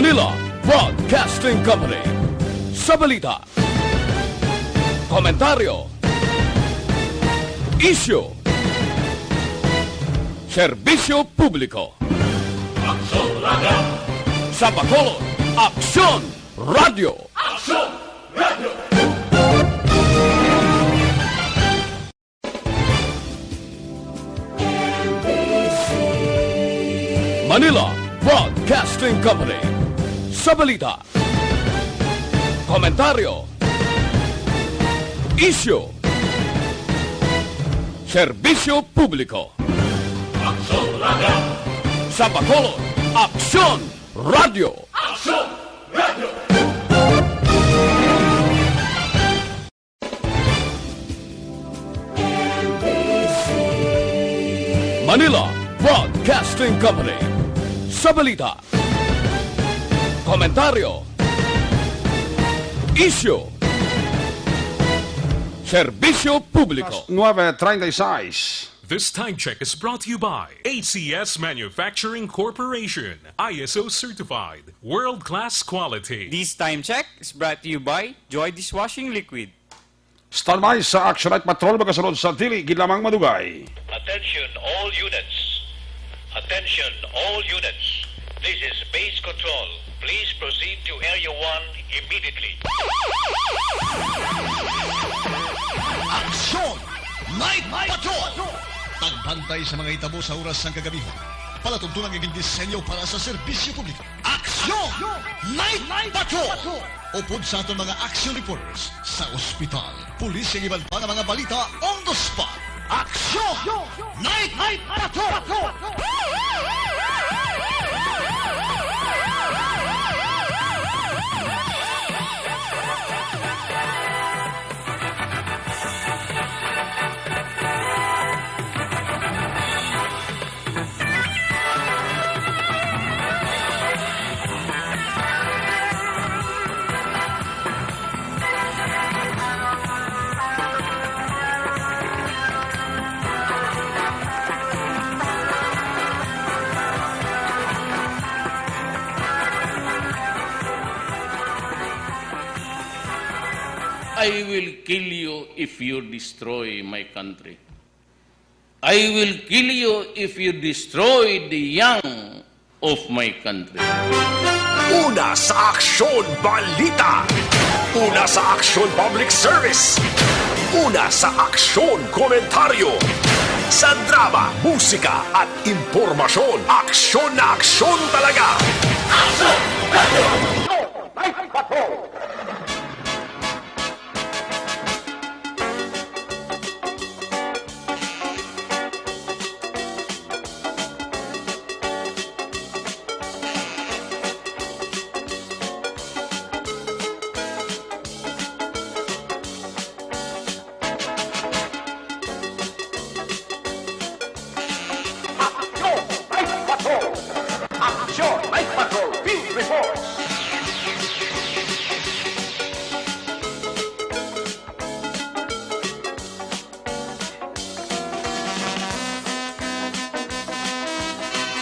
Manila Broadcasting Company. Sa balita, komentaryo, isyu, serbisyo publiko. Aksyon Radio! Sa Bacolod, Aksyon Radio! Aksyon Radio! Manila Broadcasting Company. Sa balita, komentaryo, isyu, serbisyo publiko. Aksyon Radio! Sa Bacolod, Aksyon Radio! Aksyon Radio! Manila Broadcasting Company. Sa balita, komentaryo, isyu, serbisyo publiko. 9:36. This time check is brought to you by ACS Manufacturing Corporation, ISO certified, world-class quality. This time check is brought to you by Joy Dishwashing Liquid. Standby sa Action Night Patrol magasunod sa dili ginlamang madugay. Attention all units. Attention all units. This is base control. Please proceed to Area 1 immediately. Aksyon! Night Patrol! Tagbantay sa mga itabo sa oras ng kagabihan. Palatuntunan ng disenyo para sa serbisyo publiko. Aksyon! Night Patrol! Upod sa aton mga action reporters sa ospital, pulis ang iban pa ng mga balita on the spot. Aksyon! Night Patrol! I will kill you if you destroy my country. I will kill you if you destroy the young of my country. Una sa Aksyon Balita. Una sa Aksyon Public Service. Una sa Aksyon Komentaryo. Sa drama, musika at impormasyon. Aksyon na aksyon talaga. Aksyon! Aksyon! Night Patrol!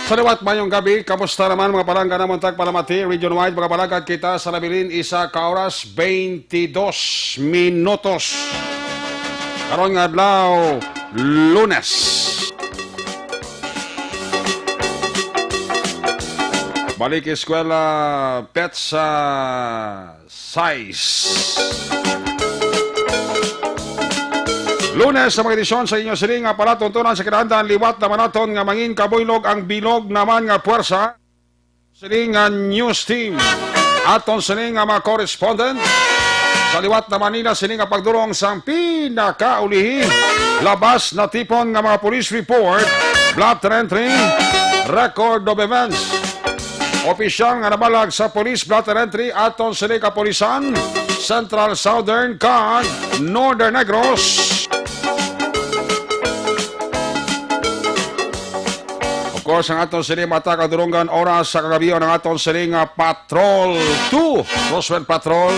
Saliwat mayong gabi, kamusta naman mga palangga namon tagpalamati, region-wide mga palangga kita sa Labilin, isa ka oras, 22 minutos. Karon nga adlaw, Lunes. Balik eskwela, petsa, size. Lunes sa mga edisyon sa inyo siling nga palatuntunan sa kinahandaan liwat naman naton nga mangin kabuylog ang bilog naman nga puwersa. Siling nga news team. Aton siling nga mga correspondent. Sa liwat naman nila siling nga pagdurong sang pinakaulihi. Labas na tipon nga mga police report. Blood entry. Record of events. Opisyal nga nabalag sa police blood entry. Aton siling kapolisan. Central Southern kag Northern Negros. Of course, ang aton siling mata kadurungan oras sa kagabihan ng aton siling Patrol 2. Roswell Patrol.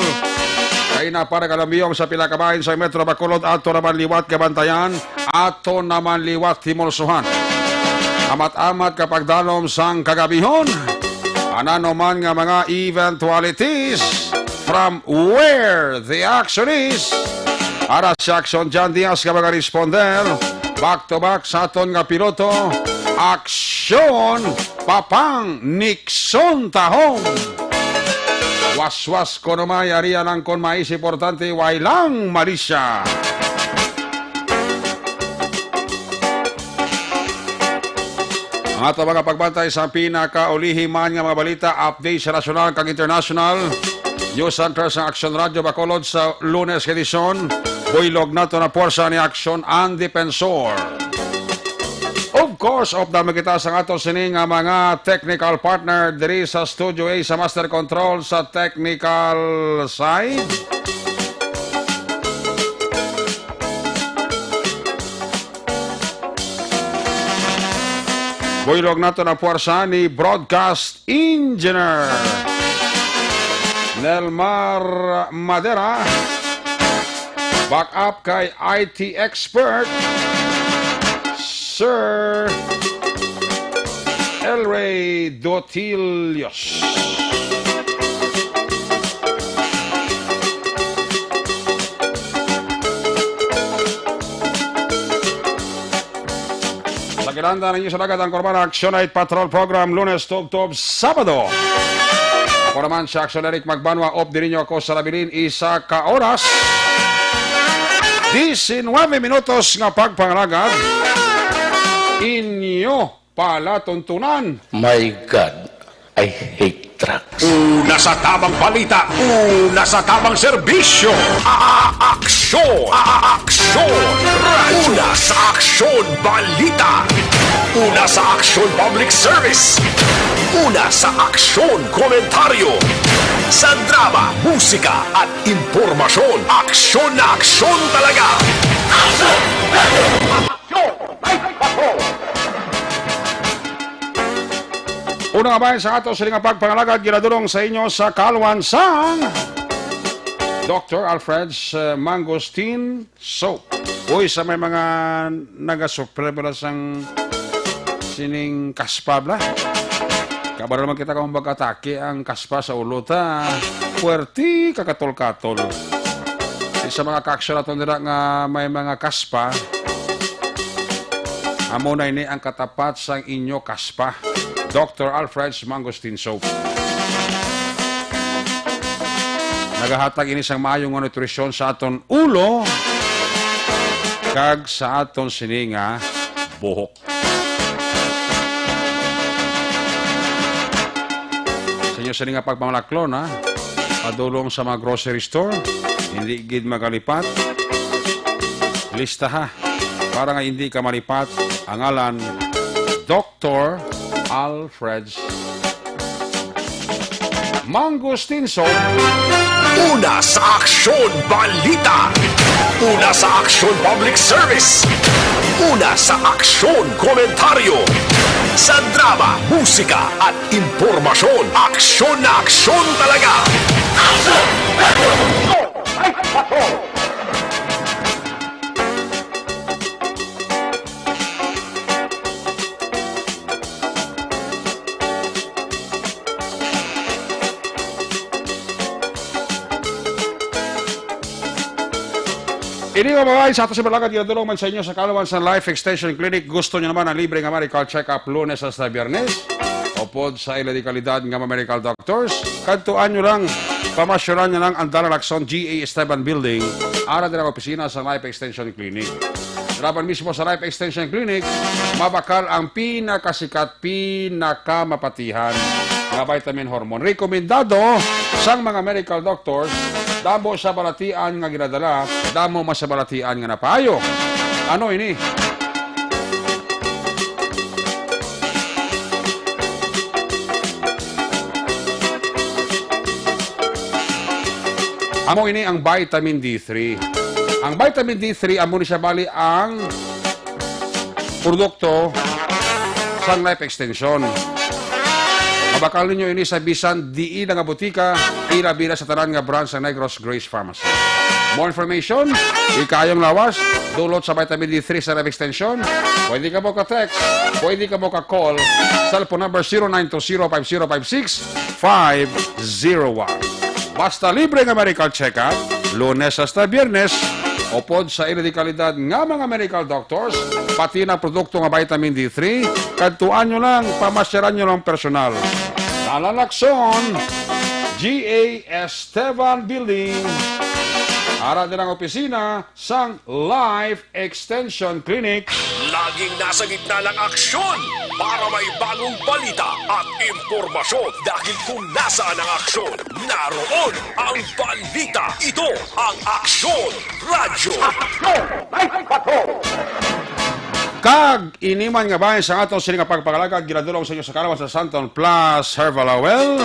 Kaya na para kalambiyong sa pila kabahin sa Metro Bacolod. Ato naman liwat kabantayan. Ato naman liwat timolsuhan. Amat-amat kapag dalom sang kagabihon. Anano man nga mga eventualities from where the action is. Para sa action John Diaz nga mga responder. Back to back sa aton nga piloto. Aksyon Papang Nixon Tahong. Waswas ko naman yariyan ang kon mais importante wailang Marisha. Ang ato mga pagbantay sa pinakaulihiman nga mga balita, update sa nasyonal kag international. News Center sa Action Radio Bacolod sa Lunes edisyon. Buylog nato na puwersa ni Action ang Defensor. Of course, naman kita sa ato sining nga mga technical partner diri sa Studio A sa Master Control sa technical side. Buylog nato na puwersa ni Broadcast Engineer Nelmar Madera. Back up kay IT expert Sir Elray Dotilios. Sa kinanda ninyo sa dagat ang Korban Action Night Patrol Program Lunes, Tub-Tub, Sabado. Ako naman si Action Eric Magbanwa. Off din ninyo ako sa Labilin. Isa ka oras 19 minutos nga pagpangalagad. Inyo palatuntunan. My God, I hate trucks. Una sa tamang balita, una sa tamang serbisyo. Aksyon! Aksyon! Una sa aksyon balita. Una sa aksyon public service. Una sa aksyon komentaryo. Sa drama, musika at impormasyon. Aksyon na aksyon talaga. Aksyon! Aksyon! Una nga bayan sa ato sa nga pagpangalagad, ginadulong sa inyo sa Kalwansang Dr. Alfred's Mangosteen Soap. Uy, sa may mga nagasuprebala sang sining kaspabla. Kabar naman kita kung mag-atake ang kaspa sa ulo ta. Puerti kakatol-katol. Sa mga kaksyon nato nila nga may mga kaspa, amo na ini ang katapat sang inyo kaspa. Dr. Alfred's Mangosteen Soap. Nagahatag ini sang maayong nutrisyon sa aton ulo kag sa aton sininga buhok. Sa inyo sininga pagpamalaklon, ha? Padulong sa mga grocery store, hindi gid magalipat. Lista, ha? Para nga hindi ka malipat, ang ngalan Dr. Alfred's Mangosteen Soap. Una sa aksyon balita. Una sa aksyon public service. Una sa aksyon komentaryo. Sa drama, musika at impormasyon. Aksyon na aksyon talaga. Aksyon! Aksyon! Ini mga bagay sa ato si Balagad, ginadulong man sa inyo sa Kalwansang Life Extension Clinic. Gusto nyo naman ang libreng medical check-up Lunes hasta Biyernes. Upod sa iladikalidad ng medical doctors. Kantuan nyo lang, pamasyonan nyo lang ang Dalalakson G.A. Esteban Building. Ara din ang opisina sa Life Extension Clinic. Raban mismo sa Life Extension Clinic, mabakal ang pinakasikat, pinakamapatihan na vitamin hormone. Rekomendado sang mga medical doctors. Damo sa balatian nga ginadala, damo mas sa balatian nga napayo. Ano ini? Amo ini ang vitamin D3. Ang vitamin D3, amo ni siya bali ang produkto sa Life Extension. Mabakal ninyo ini sa bisan di nga butika, ilabira sa tanan nga branch sa Negros Grace Pharmacy. More information, ikayong lawas, dulot sa vitamin D3 sa extension. Pwede ka mo ka-text, pwede ka mo ka-call sa telephone number 0920-5056-501. Basta libre nga medical check-up, Lunes hasta Biyernes, upod sa inidikalidad nga mga medical doctors, pati na produkto nga vitamin D3, kadtuan nyo lang, pamasyaran nyo lang personal. Nalalakson, G.A. Esteban Building, ara din ang opisina sang Life Extension Clinic. Laging nasa gitna ng aksyon para may bagong balita at impormasyon. Dahil kung nasaan ang aksyon, naroon ang balita. Ito ang Aksyon Radyo. Kag iniman nga bahay sa atong sining pagpagalagad ginadulong sa inyo sa kalawas sa Santon Plus Herbal Oil.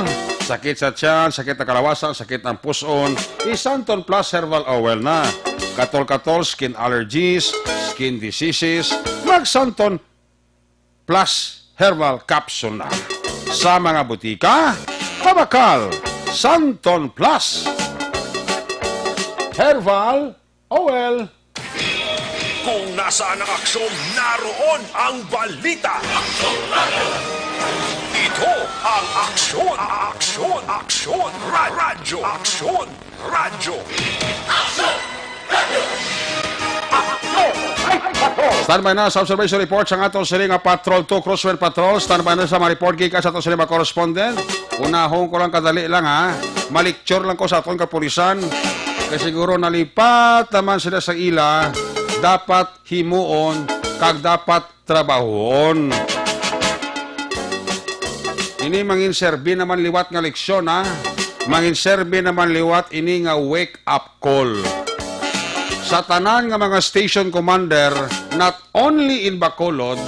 Sakit sa tiyan, sakit na kalawasan, sakit ng puson, Santon Plus Herbal Oil na. Katol-katol, skin allergies, skin diseases, mag-Santon Plus Herbal Capsule na. Sa mga butika, pabakal, Santon Plus Herbal Oil. Kung nasaan ang aksyon, naroon ang balita. Ito ang Aksyon, Aksyon, Aksyon, Radyo, Aksyon, Radyo. Standby na sa observation report sa atong siling Patrol 2 Crosswell Patrol. Standby na sa ma-report gikan sa atong siling correspondent. Unahon ko lang kadali lang ha. Malikture lang ko sa atong kapulisan. Kasi siguro nalipat naman sila sa ila. Dapat himuon kag dapat trabahoon. Ini mangin serbi naman liwat nga leksyon ha. Mangin serbi naman liwat ini nga wake up call. Sa tanan nga mga station commander, not only in Bacolod,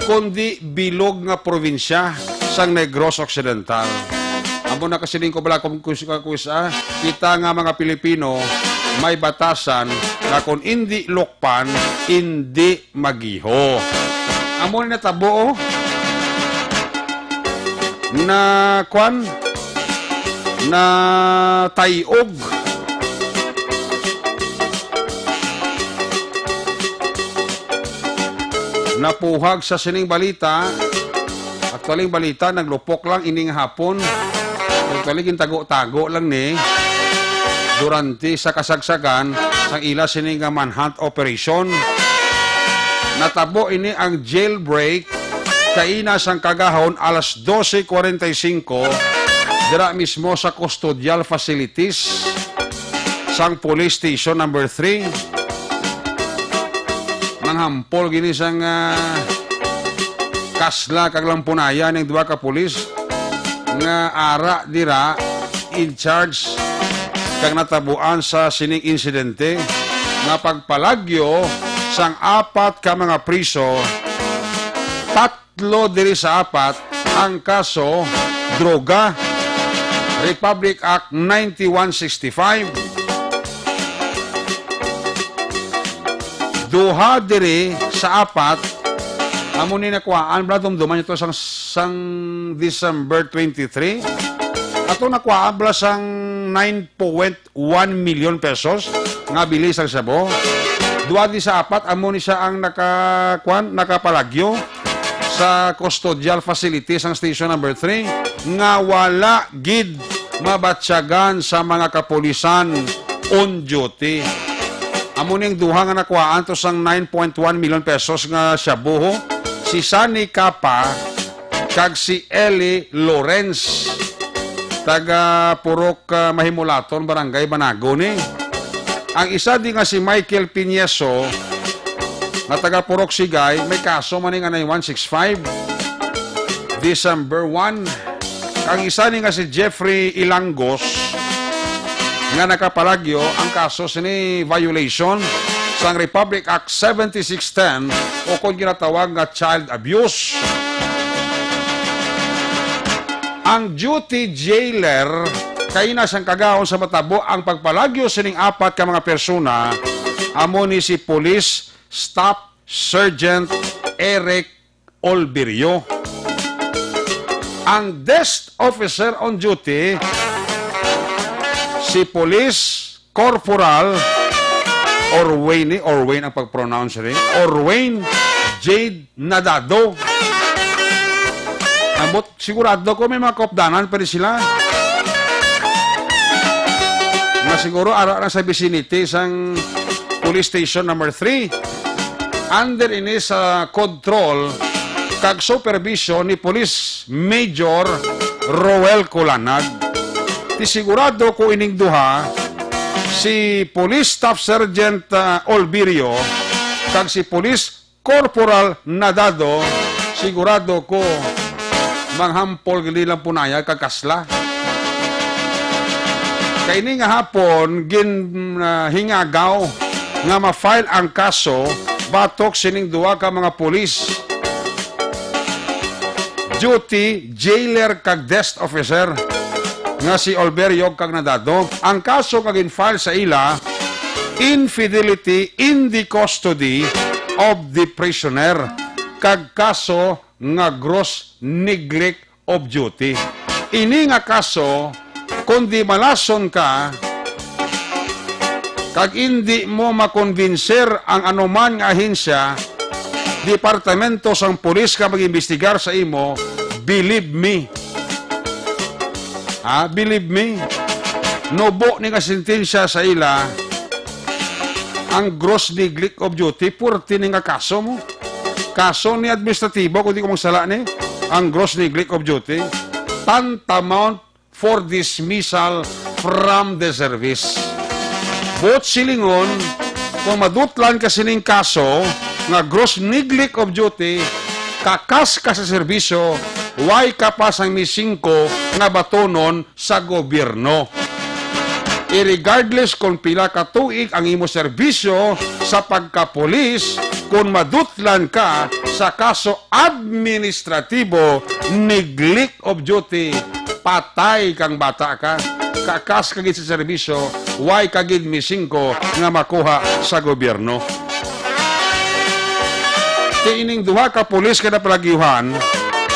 kundi bilog nga probinsya sang Negros Occidental. Amo na kasiling ko bala kung kusa, kita nga mga Pilipino may batasan na kung hindi lokpan, hindi magiho. Amo na tabo na kwan na tayog napuhag sa sining balita. Actualing balita naglupok lang ining hapon. Actualing tago-tago lang ni durante sa kasagsagan sang ila sining manhunt operation. Natabo ini ang jailbreak kaina sang kagahon alas 12:45 dira mismo sa custodial facilities sang police station number 3. Manghampol gini sang kasla kag lampunaya ning duha ka pulis nga ara dira in charge kag natabuan sa sining insidente nga pagpalagyo sang 4 ka mga priso, 3 diri sa 4 ang kaso droga, Republic Act 9165. Duha diri sa 4 amo ni nakuhaan bladom-duman ito sang December 23. Ato nakuhaan bla sang 9.1 million pesos nga bilis ang sabo. Duha di sa 4 amo ni siya ang nakapalagyo sa custodial facilities ang station number 3 nga wala gid mabatsyagan sa mga kapulisan on duty. Amo ning duha nga nakuhaan to sang 9.1 million pesos nga shabuho, si Sunny Capa kag si Eli Lawrence taga Purok Mahimulaton, Barangay Banago ni. Ang isa di nga si Michael Piñeso na taga Purok Sigay, may kaso man nga 9165 December 1. Ang isa ni nga si Jeffrey Ilangos nga nakapalagyo ang kaso sini violation sang Republic Act 7610 o kung ginatawag nga child abuse. Ang duty jailer kaina sang kagahon sa matabo ang pagpalagyo sining 4 ka mga persona amo ni si Police Staff Sergeant Eric Olberio. Ang desk officer on duty si Police Corporal Orwayne ang pag-pronounce rin. Orwayne Jade Nadado. Amot, sigurado ko may mga kopdanan pa rin sila. Na siguro ara na sa vicinity sang police station number 3. Under ini sa control kag supervision ni Police Major Roel Colanag. Ti sigurado ko ining duha si Police Staff Sergeant Olvirio kag si Police Corporal Nadado, sigurado ko manghampol gililang punaya kag kasla. Kay ini nga hapon hingagaw nga ma-file ang kaso batok sining duwa ka mga pulis. Duty, jailer kag desk officer nga si Olverio kag Nadado. Ang kaso kag in-file sa ila, infidelity in the custody of the prisoner kag kaso nga gross neglect of duty. Ini nga kaso kundi malason ka kag hindi mo makonvinser ang anuman nga ahensya, departamento sang pulis ka mag-imbestigar sa imo, believe me. Believe me. Nobo ni ka sentensya sa ila ang gross neglect of duty, purti ni nga kaso mo. Kaso ni administratibo, kung di ko magsala ni, ang gross neglect of duty, tantamount for dismissal from the service. Bot silingon, kung madutlan ka sining kaso, nga gross neglect of duty, kakas ka sa serbisyo, why ka pa sang misingko nga batonon sa gobyerno. Irregardless kung pila ka tuig ang imo serbisyo sa pagkapolis, kung madutlan ka sa kaso administratibo, neglect of duty, patay kang bata ka, kakas kagid sa serbisyo, why kagid misingko nga makuha sa gobyerno. Ining duha ka pulis kada palagihan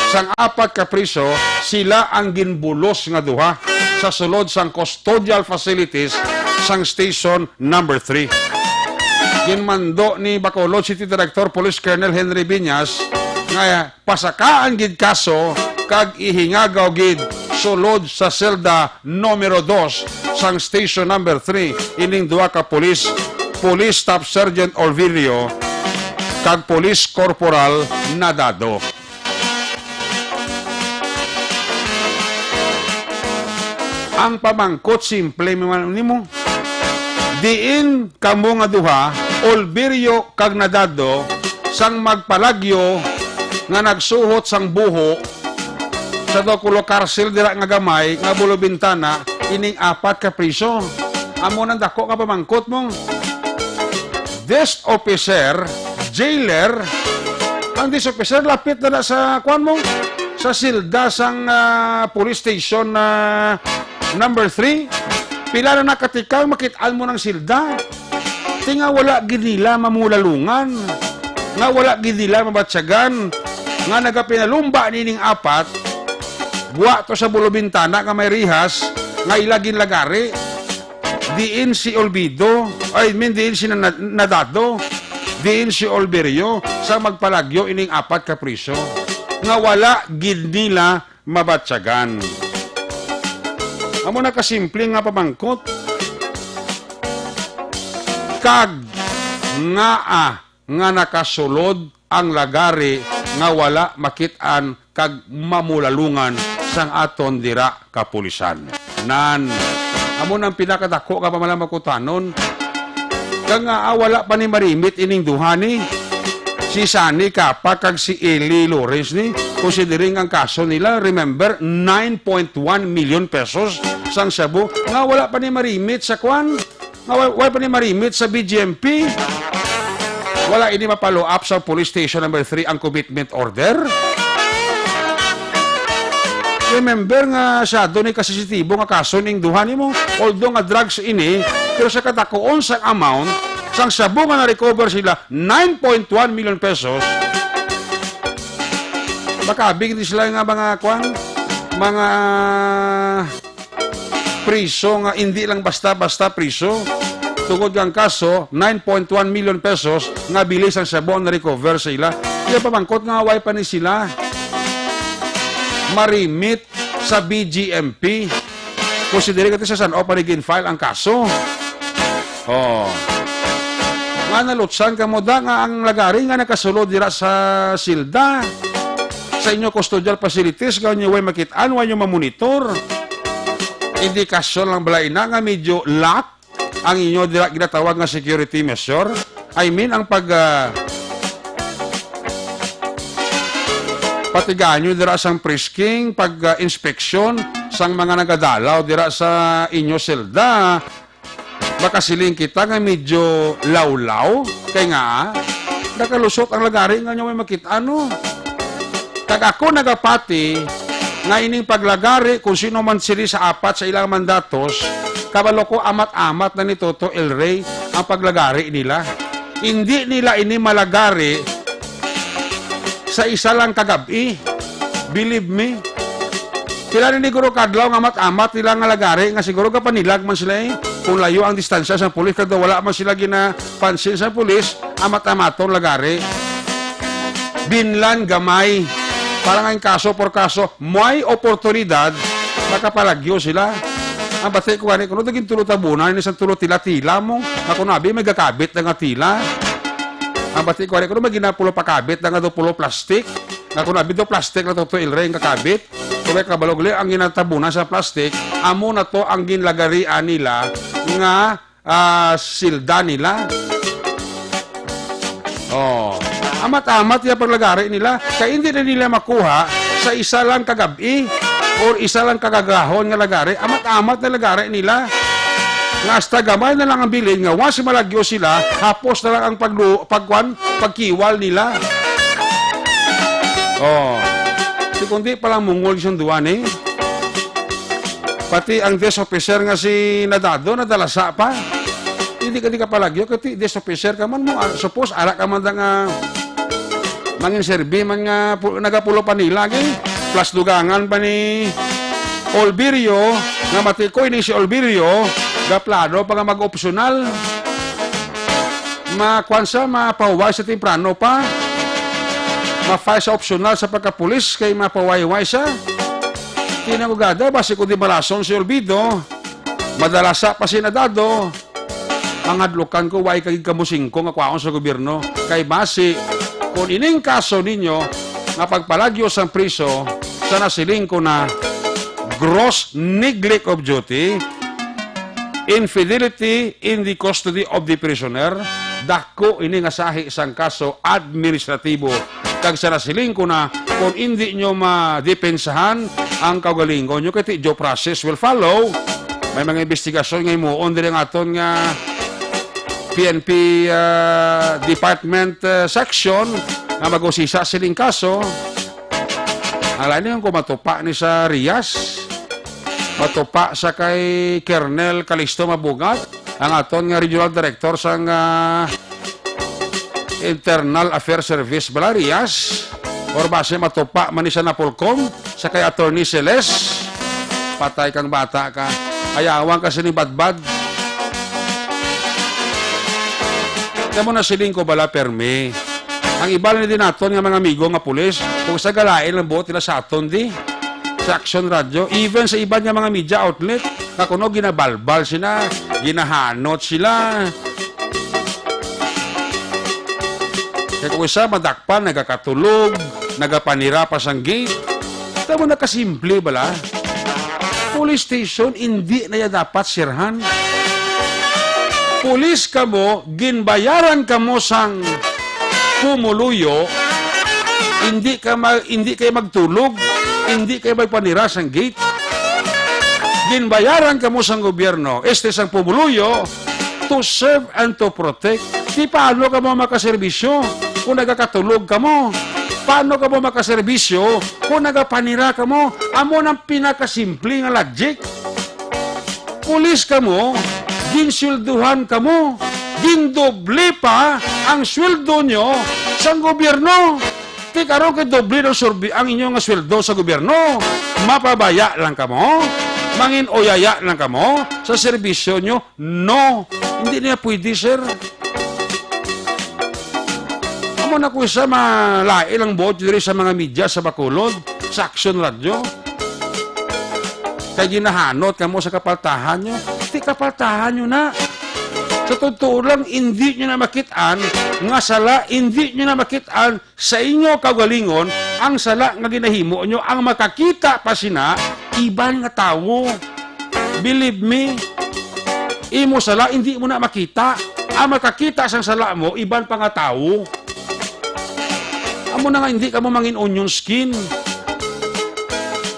sang 4 ka priso, sila ang ginbulos nga duha sa sulod sang custodial facilities sang station number 3. Ginmando ni Bacolod City Director Police Colonel Henry Viñas nga pasakaan gid kaso kag ihingagaw gid sulod sa selda numero 2 sang station number 3 ining duha ka pulis, Police Staff Sergeant Olvirio kag Police Corporal Nadado. Ang pamangkot simple nimo. Diin kamo nga duha, Olvirio kag Nadado, sang magpalagyo nga nagsuhot sang buho sa dokulo karsil dira nga gamay nga bulo bintana, ining 4 ka priso. Amo nang dako ka pamangkot mo. Desk officer, jailer, ang desk officer lapit na sa kwan mo, sa silda sang police station number 3. Pila na nakatikaw, makitaan mo ng silda. Tinga wala ginila mamulalungan, nga wala ginila mabatsagan, nga nagapinalumba nining 4, buwa to sa bulo bintana nga may rihas, nga ilagin lagari. Diin si Olvido, diin si Nadado, diin si Olverio, sa magpalagyo ining 4 ka priso, nga wala ginila mabatsagan. Amo na kasimple nga pamangkot. Kag nga nakasulod ang lagari nga wala makitaan kag mamulalungan sang aton dira kapulisan. Amo nang pinakadako ka pa malamakutanon. Kag nga wala pa ni marimit ining duhani. Si Sani Capa kag si Eli Lawrence ni, considering ang kaso nila, remember, 9.1 million pesos sang Cebu, nga wala pa ni marimit sa kwan, nga wala pa ni marimit sa BGMP, wala ini mapalo up sa police station number 3 ang commitment order. Remember nga siya doon ay kasisitibo nga kaso ning duhani mo, although nga drugs ini, pero sa katakoon sa amount, sang Cebu nga na-recover sila 9.1 million pesos. Baka bigyan sila nga mga priso nga hindi lang basta-basta priso. tungod ang kaso 9.1 million pesos nga bilis ang sabon na recover sa ila. Iya pamangkot nga away pa ni sila. Marimit sa BGMP. Considering ito sa San O panigin file ang kaso. Oh. Nga nalutsan ka mo da nga ang lagari nga nakasulod dira sa silda. Sa inyo custodial facilities, gawin nyo way makitaan, way nyo mamonitor. Indikasyon lang balay na nga medyo lock ang inyo dira ginatawag nga security measure. I mean, ang patigaan nyo dira sang frisking, pag-inspeksyon sang mga nagadalaw dira sa inyo selda. Baka siling kita nga medyo lawlaw, kay nga, nakalusot ang lagari nga nyo may makita, ano? Kag ako nagapati, nga ining paglagari, kung sino man sili sa apat sa ilang mandatos, kabalo ko amat-amat na ni Toto El Rey ang paglagari nila. Hindi nila ini malagari sa isa lang kagabi. Believe me. Kila ni Guru Kadlaw nga amat-amat nila nga lagari, nga siguro ka panilag man sila eh. Kung layo ang distansya sa pulis, kada wala man sila ginapansin sa pulis, amat-amaton lagari. Binlan gamay. Parang ang kaso por kaso, may oportunidad, makapalagyo sila. Ang batay ko kung naging tulo tabunan, isang tulo tila-tila mo, ako nabi, may gakabit na nga tila. Ang batay ko kung may ginapulo pakabit na nga do pulo plastic, ako nabi do plastic na Toto El Rey ang kakabit. Kung may kabalogli ang ginatabunan sa plastic, amo na to ang ginlagarian nila nga silda nila. Oh. Amat-amat yung paglagari nila, kaya hindi na nila makuha sa isa lang kagabi or isa lang kagagahon nga lagari. Amat-amat na lagari nila. Nga hasta gamay na lang ang bilin, nga once malagyo sila, hapos na lang ang pagkiwal nila. Oh. Si kundi palang mungol yung duwan eh. Pati ang desk officer nga si Nadado, nadalasa pa. Hindi ka palagyo, kasi desk officer ka man mo. Suppose, arak ka man nga mangin serbi man nga nagapulo pa nila plus dugangan pa ni Olbirio nga matikoy ni si Olbirio gaplano pa nga mag-optional makwansa mapaway sa timprano pa mafay sa optional sa pagkapulis kay mapaway-way siya kinagugada basi ko di malason si Olbido madalasa pa si Nadado ang adlukan ko way kagig kamusingko nga kwaon sa gobyerno kay basi kung ining kaso ninyo nga pagpalagyo sa priso sa nasiling ko na gross neglect of duty, infidelity in the custody of the prisoner, dako ini nga sahi isang kaso administratibo. Kag sa nasiling ko na kung hindi nyo madepensahan ang kaugalingon nyo, kaya due process will follow. May mga investigasyon ngayon mo, on din ang aton nga PNP Department Section na mag-usisa siling kaso. Ang lain yung matupa ni sa Rias, matupa sa kay Kernel Calisto Mabugat, ang aton nga Regional Director sa Internal Affairs Service Balarias, or base matupa man ni sa Napolcom, sa kay Attorney Celes, patay kang bata ka, ayawan kasi ni Badbad. Mo na siling ko bala perme. Ang iba na din naton nga mga amigo nga pulis, kung sa galain lang buot nila sa aton di, sa Action Radio, even sa iba nga mga media outlet, kakuno ginabalbal sila, ginahanot sila. Kaya kung isa madakpan, nagakatulog, nagapanira pa sang gate, tamo na kasimple bala. Police station, hindi na yan dapat sirhan. Pulis ka mo, ginbayaran ka mo sang pumuluyo, hindi kayo magtulog, hindi kayo magpanira sang gate. Ginbayaran ka mo sang gobyerno, este sang pumuluyo, to serve and to protect. Di paano ka mo makaserbisyo kung nagkakatulog ka mo? Paano ka mo makaserbisyo kung nagapanira ka mo? Amo ng pinakasimple nga logic. Pulis ka mo, ginswelduhan ka mo, gindoble pa ang sweldo nyo sa gobyerno. Kaya karon kay doble ng ang inyong sweldo sa gobyerno, mapabaya lang ka mo. Mangin oyaya lang kamo sa serbisyo nyo? No. Hindi niya pwede, sir. Amo na ko sa malai lang buot diri sa mga media sa Bacolod, sa Action Radio. Kaya ginahanot kamo sa kapaltahan nyo. Di kapaltahan nyo na. Sa totoo lang, hindi nyo na makitaan nga sala, hindi nyo na makitaan sa inyo kagalingon ang sala nga ginahimo nyo, ang makakita pa sina, iban nga tao. Believe me, imo sala, hindi mo na makita. Ang makakita sa sala mo, iban pa nga tao. Amo na nga, hindi ka mo mangin onion skin.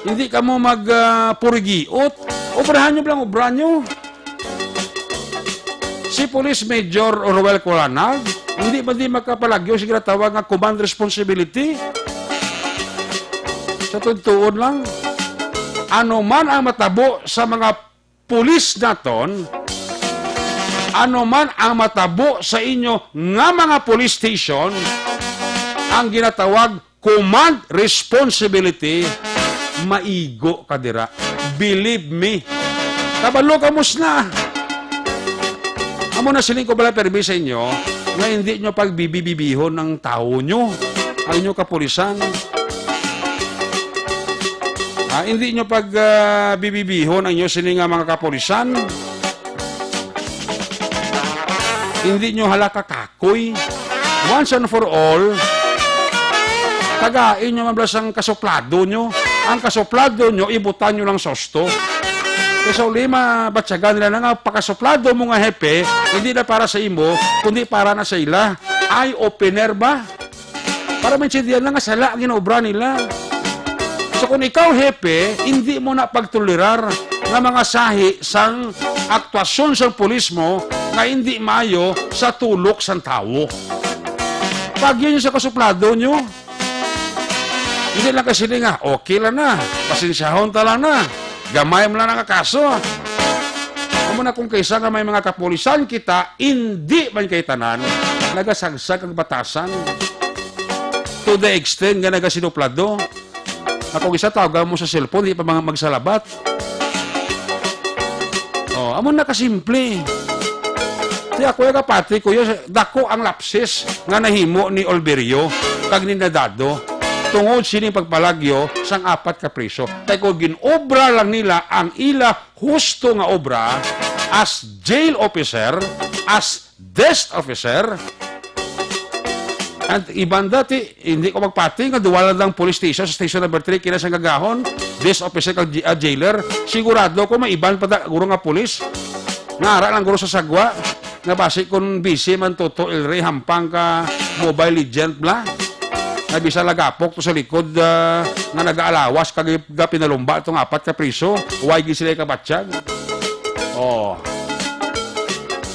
Hindi ka mo magpurigiot. Obrahan nyo lang, obrahan nyo. Si Police Major Orwell Colanag, hindi ba di makapalagyo si tawag nga command responsibility? Sa totoo lang, ano man ang matabo sa mga pulis naton, ano man ang matabo sa inyo nga mga police station, ang ginatawag command responsibility, maigo kadira. Believe me. Kabalo kamos na. Amo na siling ko pala permi sa inyo na hindi nyo pagbibibihon ng tao nyo, ang inyong kapulisan. Hindi nyo pagbibibihon ang inyong siling mga kapulisan. Hindi nyo halaka kakoy. Once and for all, tagain nyo mablas ang kasuplado nyo. Ang kasuplado nyo, ibutan nyo lang sosto. Kasi lima batsagan nila na nga pakasuplado mo nga hepe, hindi na para sa imo, kundi para na sa ila. Eye opener ba? Para maintindihan lang nga sala ang ginaobra nila. So kung ikaw hepe, hindi mo na pagtolerar nga mga sahi sang aktwasyon sa pulis mo nga hindi mayo sa tulok sang tao. Pag yun sa kasuplado nyo, hindi lang kasi nga, okay lang na, pasensyahon tala na. Gamay mo lang ang kaso. Amo na kung kaysa nga may mga kapulisan kita, hindi man kay tanan, nagasagsag ang batasan. To the extent nga nagasinuplado. Ako isa tawagan mo sa cellphone, hindi pa mga magsalabat. Amo na kasimple. Di ako yung kapatid ko, dako ang lapses nga nahimo ni Olberio, kag ni Nadado, tungod sining pagpalagyo sang 4 ka priso. Kaya kung ginobra lang nila ang ila husto nga obra as jail officer, as desk officer, at iban dati, hindi ko magpati nga duwala lang police station sa station number 3 kina sang gagahon, desk officer kag jailer, sigurado ko may iban pa da guro nga police. Ngara lang guro sa sagwa, nga basi kung busy man toto ilre hampang ka Mobile Legend bla. Nabisa lagapok to sa likod nga nag-aalawas kag pinalumba itong 4 ka priso. Huwag sila kabatsyag.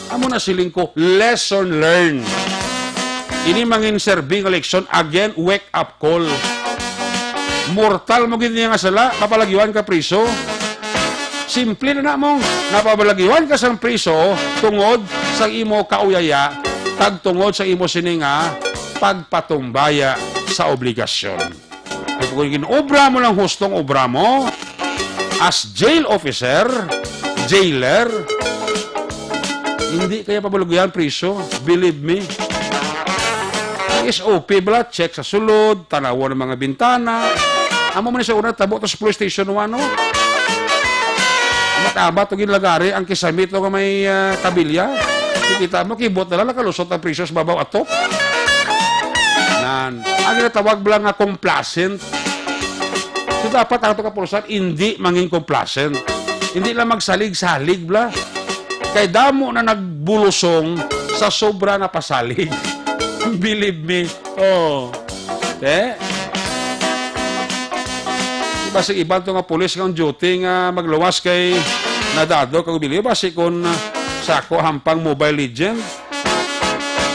Amo na siling ko, lesson learned. Ini mangin serving election, again, wake up call. Mortal mo gini nga sala, mapalagiwan ka priso. Simple na mong, napapalagiwan ka sa priso, tungod sa imo kauyaya, tag tungod sa imo sininga, pagpatumbaya sa obligasyon. At kung ginobra mo lang hustong obra mo, as jail officer, jailer, hindi kaya pabalugyan priso. Believe me. SOP bala, check sa sulod, tanawan ng mga bintana. Amo mo na sa una, tabo to sa police station 1, no? Mataba to ginlagari, ang kisamit to nga may kabilya. Kikita mo, kibot na lang, nakalusot ang priso sa babaw atop. Ang ginatawag lang nga complacent. So dapat ang ito kapulisan, hindi manging complacent. Hindi lang magsalig-salig bla. Kay damo na nagbulusong sa sobra na pasalig. Believe me. Basi ibang ito nga pulis kang duty nga magluwas kay Nadado kag bili. Basi kung sako hampang Mobile Legend.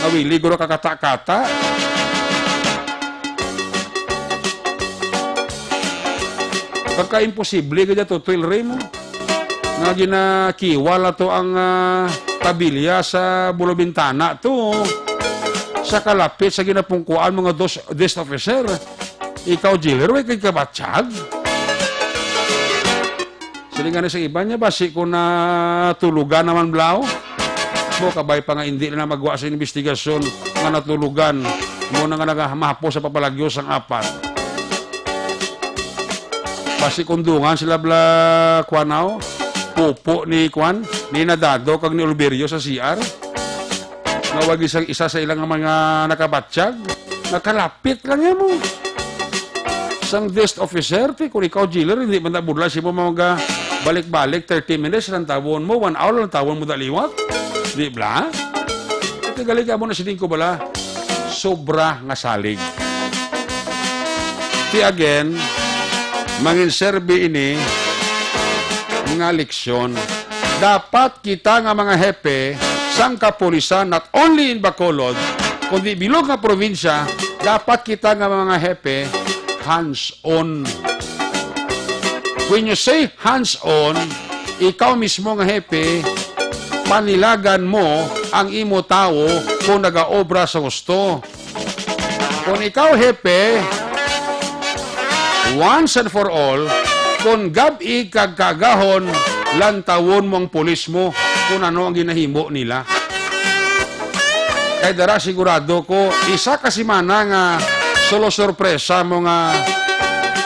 Nawili guro kakata-kata. Pagka-imposible kaya tutuil rin mo. Nga ginakiwala to ang tabilya sa bulobintana to. Sa kalapit sa ginapungkuan mga desk officer. Ikaw, jailer, way kay kabatsyag. Silingan sa iba niya, basi ko na tulugan naman blaw. Mo kabay pa nga hindi na magwa sa investigasyon nga natulugan. Mo na nga nagamapo sa papalagyo sang apat. Basi kundungan sila bla kwanaw. Pupo ni Kwan, ni Nadado kag ni Oliverio sa CR. Nawag isang isa sa ilang mga nakabatsyag. Nakalapit lang yan mo. Isang desk officer, kung ikaw jailer, hindi man nabudla siya mo mga balik-balik, 30 minutes lang tawon mo, 1 hour lang tawon mo daliwat. Di bla? Ito galing ka mo na sining ko bala, sobra nga salig. Ti again, mangin serbi ini, nga leksyon. Dapat kita nga mga hepe, sang kapulisan, not only in Bacolod, kundi bilog nga probinsya, dapat kita nga mga hepe, hands-on. When you say hands-on, ikaw mismo nga hepe, panilagan mo ang imo tao kung nagaobra sa gusto. Kung ikaw hepe, once and for all, kung gabi kagkagahon, lantawon mo ang pulis mo kung ano ang ginahimo nila. Kaya dara sigurado ko, isa kasi mana nga solo sorpresa mo nga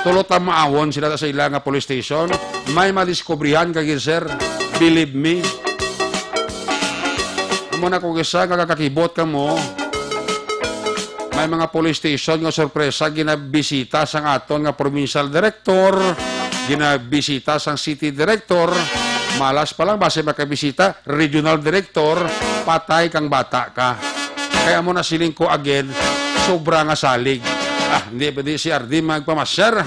tulot ang maawon sila sa ilang nga police station, may madiskubrihan kagin sir, believe me. Amo na kung isa kakakibot ka mo, may mga police station nga sorpresa ginabisita sang aton nga provincial director, ginabisita sang city director, malas pa lang base makabisita regional director, patay kang bata ka. Kaya mo na siling ko again, sobra nga salig. Hindi pa di si RD magpamasyar.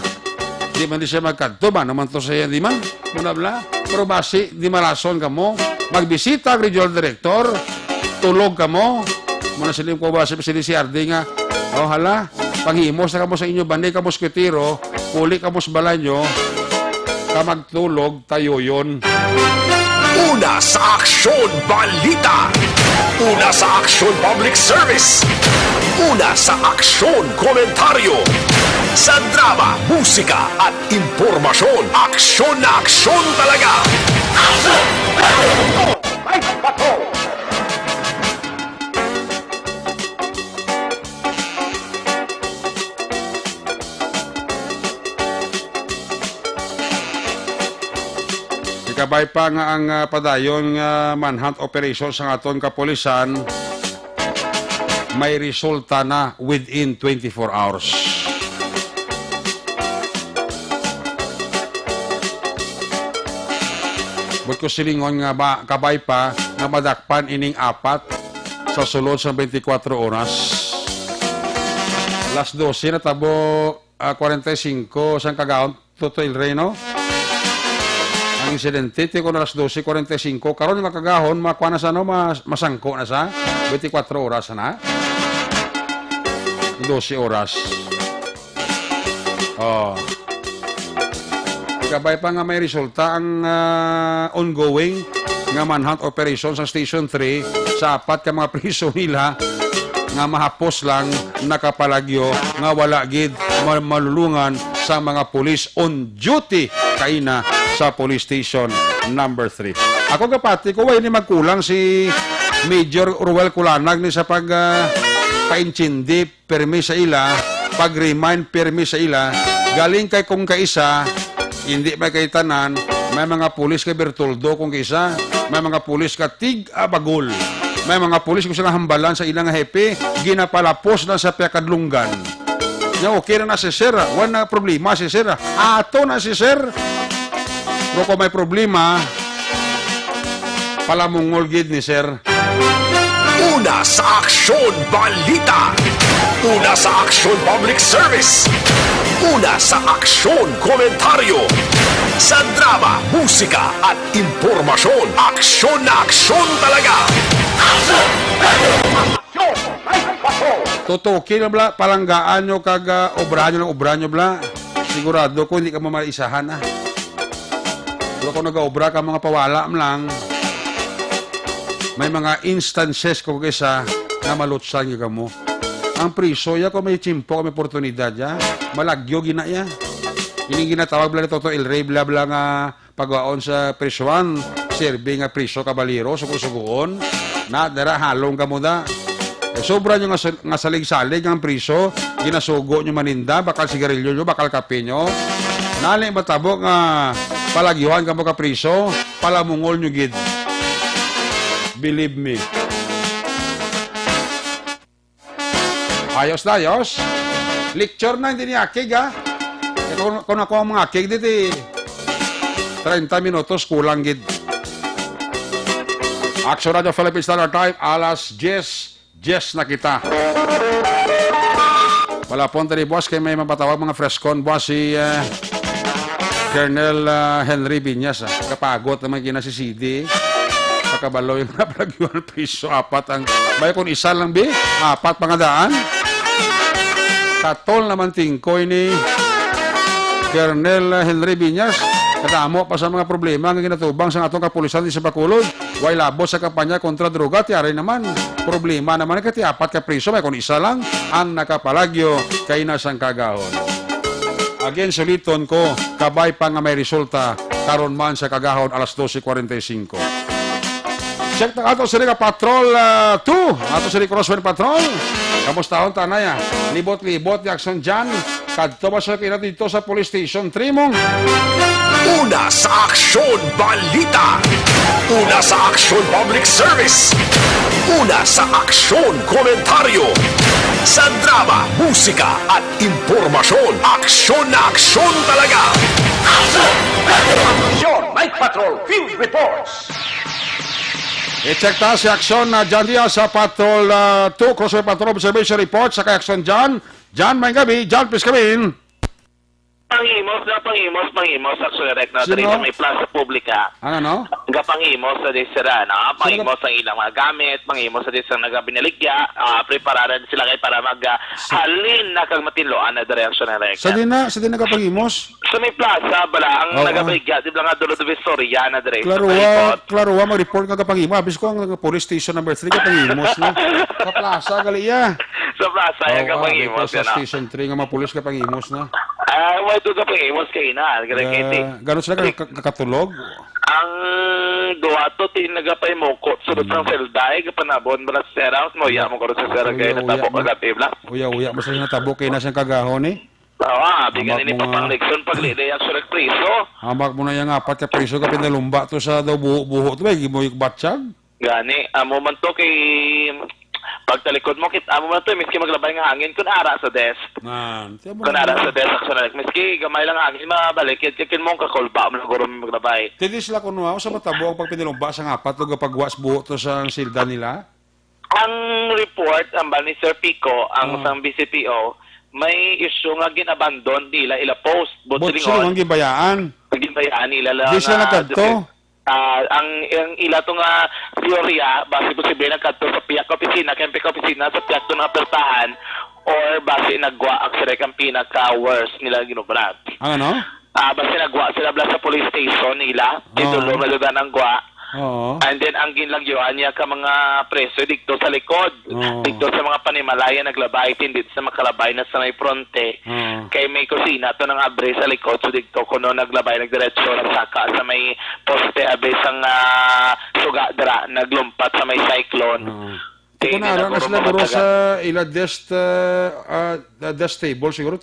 Hindi man di siya magkanto ba? Naman to siya, di man? Bla bla. Pero basi, di malason ka mo. Magbisita ang regional director. Tulog ka mo. Muna siling ko basi si RD nga. Oh hala, panghimos na ka mo sa inyo. Banday ka mo skutiro. Puli ka mo sa balanyo. Ka magtulog, tayo yun. Una sa aksyon, balita. Una sa aksyon, public service. Una sa aksyon, komentaryo. Sa drama, musika at impormasyon. Aksyon na aksyon talaga. Aksyon! Ay, bato! Kabay pa nga ang padayon nga manhunt operation sa aton kapulisan, may resulta na within 24 hours. Ba't ko silingon nga ba, kabay pa nga madakpan ining apat sa sulod sa 24 oras. Las 12 na tabo 45 sang kagaon, Toto El Reno. Ang insidente, tiko na alas 12:45. Karon nga kagahon, makuha na sa ano, masangko na sa 24 oras na. 12 oras. Oh. Kabay pa nga may resulta ang ongoing nga manhunt operation sa Station 3 sa apat ka mga priso nila nga mahapos lang nakapalagyo nga wala gid malulungan sa mga police on duty kaina sa police station number 3. Ako kapati ko way ni magkulang si Major Ruel Kulanag ni sa pag painchindi permi sa ila, pag-remind permi sa ila, galing kay kung kaisa, hindi may kay tanan, may mga pulis kay Bertoldo kung kaisa, may mga pulis ka Tig Abagol, may mga pulis kung sila hambalan sa ilang hepe, ginapalapos na sa Piakadlunggan. Nya okay na si Sir, wala problema si Sir. Ato na si Sir. Pero kung may problema, palamungol gid ni Sir. Una sa aksyon, balita. Una sa aksyon, public service. Una sa aksyon, komentaryo. Sa drama, musika at impormasyon. Aksyon na aksyon talaga. Aksyon! Aksyon! Tutukin na bla, palanggaan nyo kag obra nyo bla. Sigurado ko hindi ka mamaisahan na. Pero kung nag-obra ka mga pawala lang, may mga instances ko kaysa na malutsan yung mo. Ang priso ya ko may chimpo, may oportunidad ya, malagyo gina ya. Ini ginatawag bla Toto El Rey bla bla nga pagwaon sa prisuan, serving nga priso kabaliro, sugo-sugoon, na dara halong ka mo da. Sobra nyo nga salig-salig ang priso, ginasugo nyo maninda, bakal sigarilyo nyo, bakal kape nyo. Nali matabo nga palagyuhan ka mo ka priso, palamungol nyo gid. Believe me. Ayos na, ayos. Lecture na, hindi ni akig, ha? Kung ako ang mga akig, dito 30 minutos, kulang, gid. Action Radio Philippine Standard Time, alas 10 na kita. Wala po ni boss, kay may mapatawag mga freskon, boss, si Colonel Henry Viñas. Kapagod naman kina si CD. Pagkabalo yung napagyuan piso, 4 ang... Bay kung isa lang, bi? 4 pangadaan. Katol naman tingkoy ni Colonel Henry Viñas. Kadamo pa sa mga problema ang ginatubang sa atong kapulisan di sa Bacolod. Way labo sa kampanya kontra droga, tiyari naman. Problema naman kati 4 ka priso, may kung isa lang ang nakapalagyo kay nasang kagahon. Again, suliton ko, kabay pa nga may resulta karon man sa kagahon alas 12:45. Check na ato sa Patrol 2, ato sa Crosswind Patrol. Kamusta hon tanay libot-libot ni Action Jan. Kadto ba sa kina dito sa Police Station 3 mong? Una sa Aksyon Balita. Una sa Aksyon Public Service. Una sa Aksyon Komentaryo. Sa drama, musika at impormasyon. Aksyon na aksyon talaga. Aksyon! Night Patrol Field Reports. I-check ta si Action na dyan diya sa Patrol 2, Crossway Patrol Observation Report sa kay Action Jan. Jan, may gabi. Jan, please come in. Pangimos, Action Direct na dali sa may plaza publika. Ano? Nga pangimos sa desira, na pangimos ang ilang mga gamit, pangimos sa desira nagabinaligya, prepararan sila kay para halin na kag matinloan na Action Direct. Sa din na kapangimos? Sa may plaza, bala, ang nagabaligya, di ba nga dulo de Vistoria na Direct. Klaro, mag-report ka kapangimos. Abis ko ang police station number 3 kapangimos. No? Sa plaza, galiya. Sa plaza, yung kapangimos. Sa station 3 nga mga police kapangimos na. Why do kapangimos kayo na? Gano'n sila kakatulog? Ang duwato tinagapay mo ko sunod sang selday kapanabon bala sa house mo ya mo ko sa sera kay natabo kagabi bla. Uya, basta natabo kay na siyang kagahon eh. Bigyan ni papang Nixon paglili ang surat priso. Hamak mo na yung 4 ka priso ka pinalumba to sa daw buho to ba gimoy batsyag. Gani amo man to kay pagtalikod mo kit amo man to miski maglabay nga hangin kun ara sa desk. Kun ara sa desk Action miski gamay lang hangin mabalik kikin mo ka kolba mo guro maglabay. Tedi sila kuno sa matabo pag pinalumba sa 4 to pagwas buho to sa silda nila. Ang report ang ni Sir Pico ang sang BCPO may issue nga ginabandon nila ila post botsingon gibayaan nila lang. Di sila nagkadto. Ang ila to nga teorya base posible nagkadto sa piyak opisina kempe opisina sa piyak to nga apertahan or base nagwa aksere kang pinaka worst nila ginobrat. Ano? Base nagwa sila bla sa police station nila titulo na lugar ng gwa. And then ang ginlagyoan niya ka mga preso dito sa likod. Dito sa mga panimalayan naglabay dito sa makalabay na sa may fronte. Kay may kusina to ng abre sa likod so dito kuno naglabay nagdiretso nagsaka sa may poste abe sang suga dra naglumpat sa may cyclone. Kung naara na sila buro sa ila desk table siguro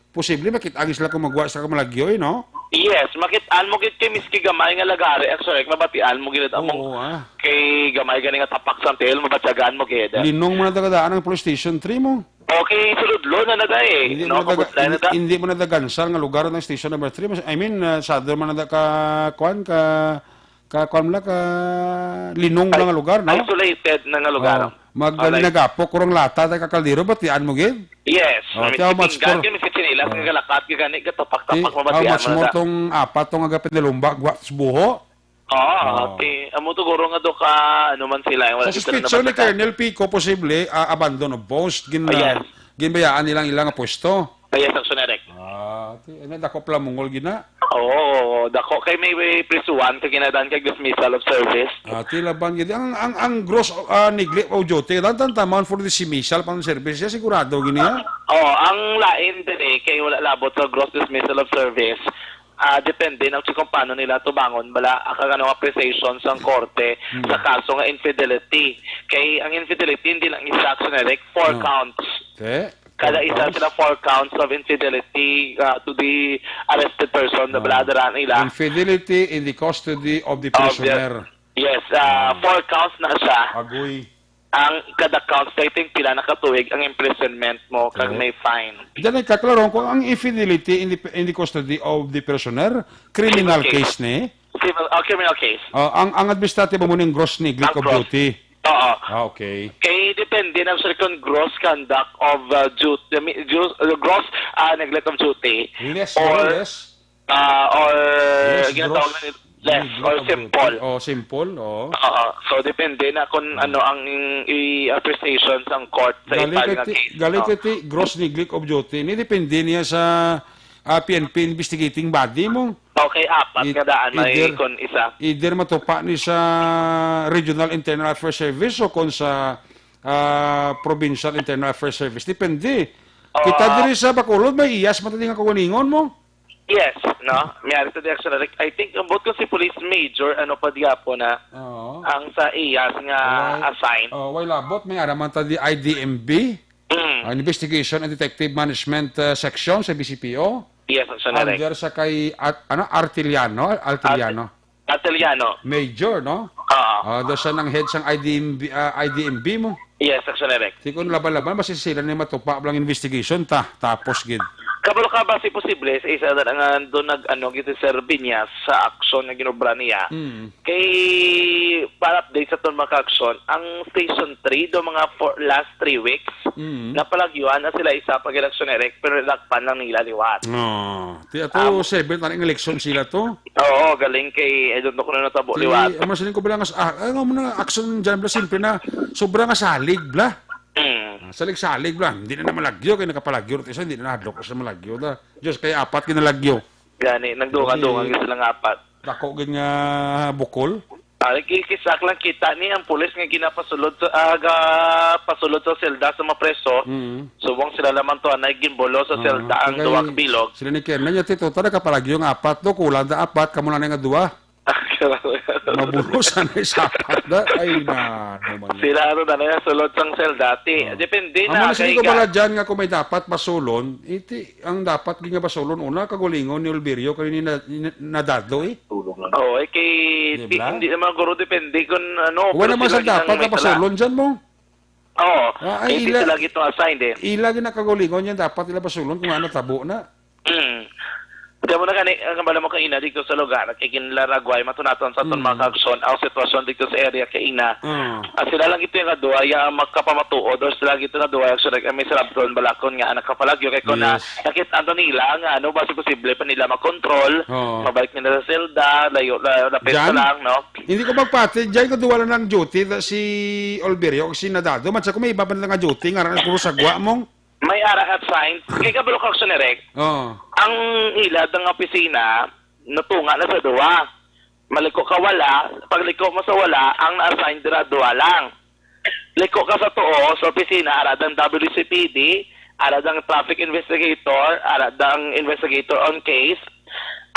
posible makit-agi sila kung magwa sa kamalagyoy, no? Yes, makitaan mo gid kay miski gamay nga lagari, actually mabatian mo gid among kay gamay gani nga tapak sa tel mabatyagan mo gid. Linong mo na dagadaan ang police station 3 mo. Okay, suludlo na naday. Hindi mo na dagansal nga lugar ng station number 3. I mean, sa man na ka kuan linong lang nga lugar, no? Isolated na nga lugar. Magaling nagapo kurang lata tay kakaldiro batian mo gid. Yes. How much more? Kinilas nga galakat ka gani gatapak-tapak mabatian. How much more tong 4 tong agapit na lumba gwats buho? Okay. Amo to guro nga do ka ano man sila wala sa suspicion ni Colonel Pico posible abandon of post ginbayaan nilang ilang pwesto. Yes, Action Direct. Dako pala mungol gina. Dako kay may prisuan kay ginadan kay dismissal of service. Laban gid ang gross neglect of duty dan tamon for dismissal pang service sigurado gini ha. Ang lain din kay wala labot sa gross dismissal of service. depende na kung paano nila tubangon bala ang appreciation sa korte sa kaso nga infidelity. Kay ang infidelity hindi lang isa action direct 4 counts. Okay. Kada isa sila 4 counts of infidelity to the arrested person na baladaran nila. Infidelity in the custody of the prisoner. Yes, 4 counts na siya. Agoy. Ang kada counts, I think pila nakatuig ang imprisonment mo kag may fine. Diyan ay kaklaro ko ang infidelity in the custody of the prisoner, criminal case ni. Criminal case. Ang administrative mo ning gross neglect of duty. Oo. Okay. Kay depende na sa kung gross conduct of duty, gross neglect of duty. Less or less. Or Less ginatawag gross na less or simple. Simple. Oo. So depende na kung ano ang appreciation sa court sa ipaling case. Galit gross neglect of duty. Ni depende niya sa PNP investigating body mo. Okay, 4 kadaan may kon isa. Either matupa ni sa Regional Internal Affairs Service o kon sa Provincial Internal Affairs Service. Depende. Kita diri sa Bacolod may iyas matindi nga kaguningon mo. Yes, no? Mayari to the action. I think ambot ko si Police Major pa diapo na ang sa iyas nga assign. Why labot may araman ta di IDMB. Investigation and Detective Management Section sa BCPO. Yes, action direct. Under sa kay Artiliano. Major, no? Doon siya ng head sang IDMB mo. Yes, action direct. Di kung laban-laban, basta sila na matupa lang investigation tapos gid. Kabalo ka ba si posible sa isa na nga doon gito Sir Binyas sa aksyon na ginobra niya. Kay para update sa itong mga aksyon, ang Station 3 do mga last 3 weeks napalagyuan na sila isa pag election erect pero lakpan lang nila liwat. Ti ato 7 taning election sila to. Oo, galing kay don't know kung natabo liwat. Masaling ko bilang ano mo na aksyon diyan bla simple na sobrang salig bla. Salig-salig lang. Hindi na malagyo. Kaya nakapalagyo. Isa hindi na nadlok sa malagyo. Diyos, kaya 4 kinalagyo. Gani, nagdungan-dungan sila ng 4. Dako nga bukol. Kisak lang kita ni ang pulis nga ginapasulod sa pasulod sa selda sa mga preso. Subong sila lamang to anay gimbolo sa selda ang duwag bilog. Sila ni Ken, niya tito, tada kapalagyo nga 4 do. Kulang da 4. Kamu na nga 2. Mabuhusan ay sapat da. Ay na. Sila na sulod sang sel dati. Depende na. Ang ko bala dyan nga kung may dapat basulon, ang dapat nga basulon, una kagulingon ni Olverio kaya ni nadadlo Oo, kay hindi naman guro depende kung ano. Wala naman sa dapat na basulon dyan mo. Oo. Hindi sila gito assigned Ilagi na kagulingon yan, dapat nila basulon kung ano tabo na. Kaya mo na kani, ang bala mo kaina dito sa lugar, kay kinlaragway, matunaton sa itong mga kagsyon, ang sitwasyon dito sa area kaina. Sila lang ito yung kaduwa, yung magkapamatuod, or sila lang ito yung kaduwa, may sarabdron balakon nga, nakapalagyo, kay kung nakita nila nga, basi posible pa nila makontrol, mabalik nila sa selda, lapit ka lang, no? Hindi ko magpati, dyan kaduwa lang ng duty, si Olverio, si Nadado, matsa kung may ibaban lang nga duty, nga rin sa gwa mong. May ara at sign, kay kabalo kagsyon erect, ang ilad ng opisina, natunga na sa duwa. Maliko ka wala, pag liko mo sa wala, ang na-assign dira duwa lang. Liko ka sa tuo, sa opisina, aradang WCPD, aradang traffic investigator, aradang investigator on case,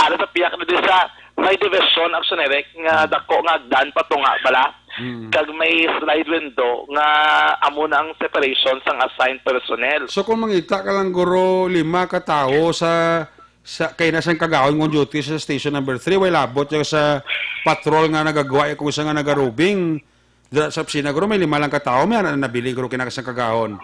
arad sa piyak na din sa may division action erect, nga dako nga agdan patunga bala. Kag may slide window nga amo na ang separation sang assigned personnel. So kung mangita ka lang guro 5 ka tao sa kay nasang kagawin ng duty sa station number 3 way labot yung sa patrol nga nagagawa kung isa nga nagarubing sa opisina guro may 5 lang ka tao may nabili guro kinakasang kagawon.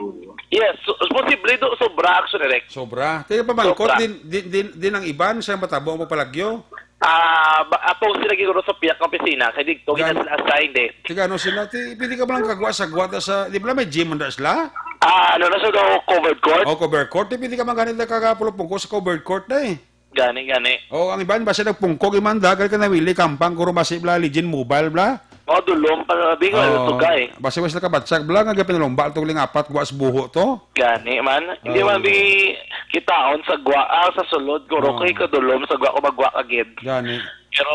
Yes, posible do sobra action erect. Sobra. Tayo pa bangkot din ang iban sa matabo mo palagyo. Ato sila giguro sa piyak ng opisina kaya dito gina sila assigned Tiga ano sila, pwede ka ba lang kagwa sa gwada sa, di ba may gym mo na sila? Ano na sa covered court? Covered court, pwede ka man ganit na kagapulong-pungko sa covered court na Gani. Ang iban, basta nagpungkog imanda, kaya ka nawili, kampang, kuro basi bla, legend mobile bla. Dulong, bingo, tugay. Basta ka batsak bla, nga gapin lomba, ito ling 4 gwas buho to. Gani man, hindi man kitaon sa gwa, sa sulod, kuro kay kadulom sa gwa ko magwa agad. Gani. Pero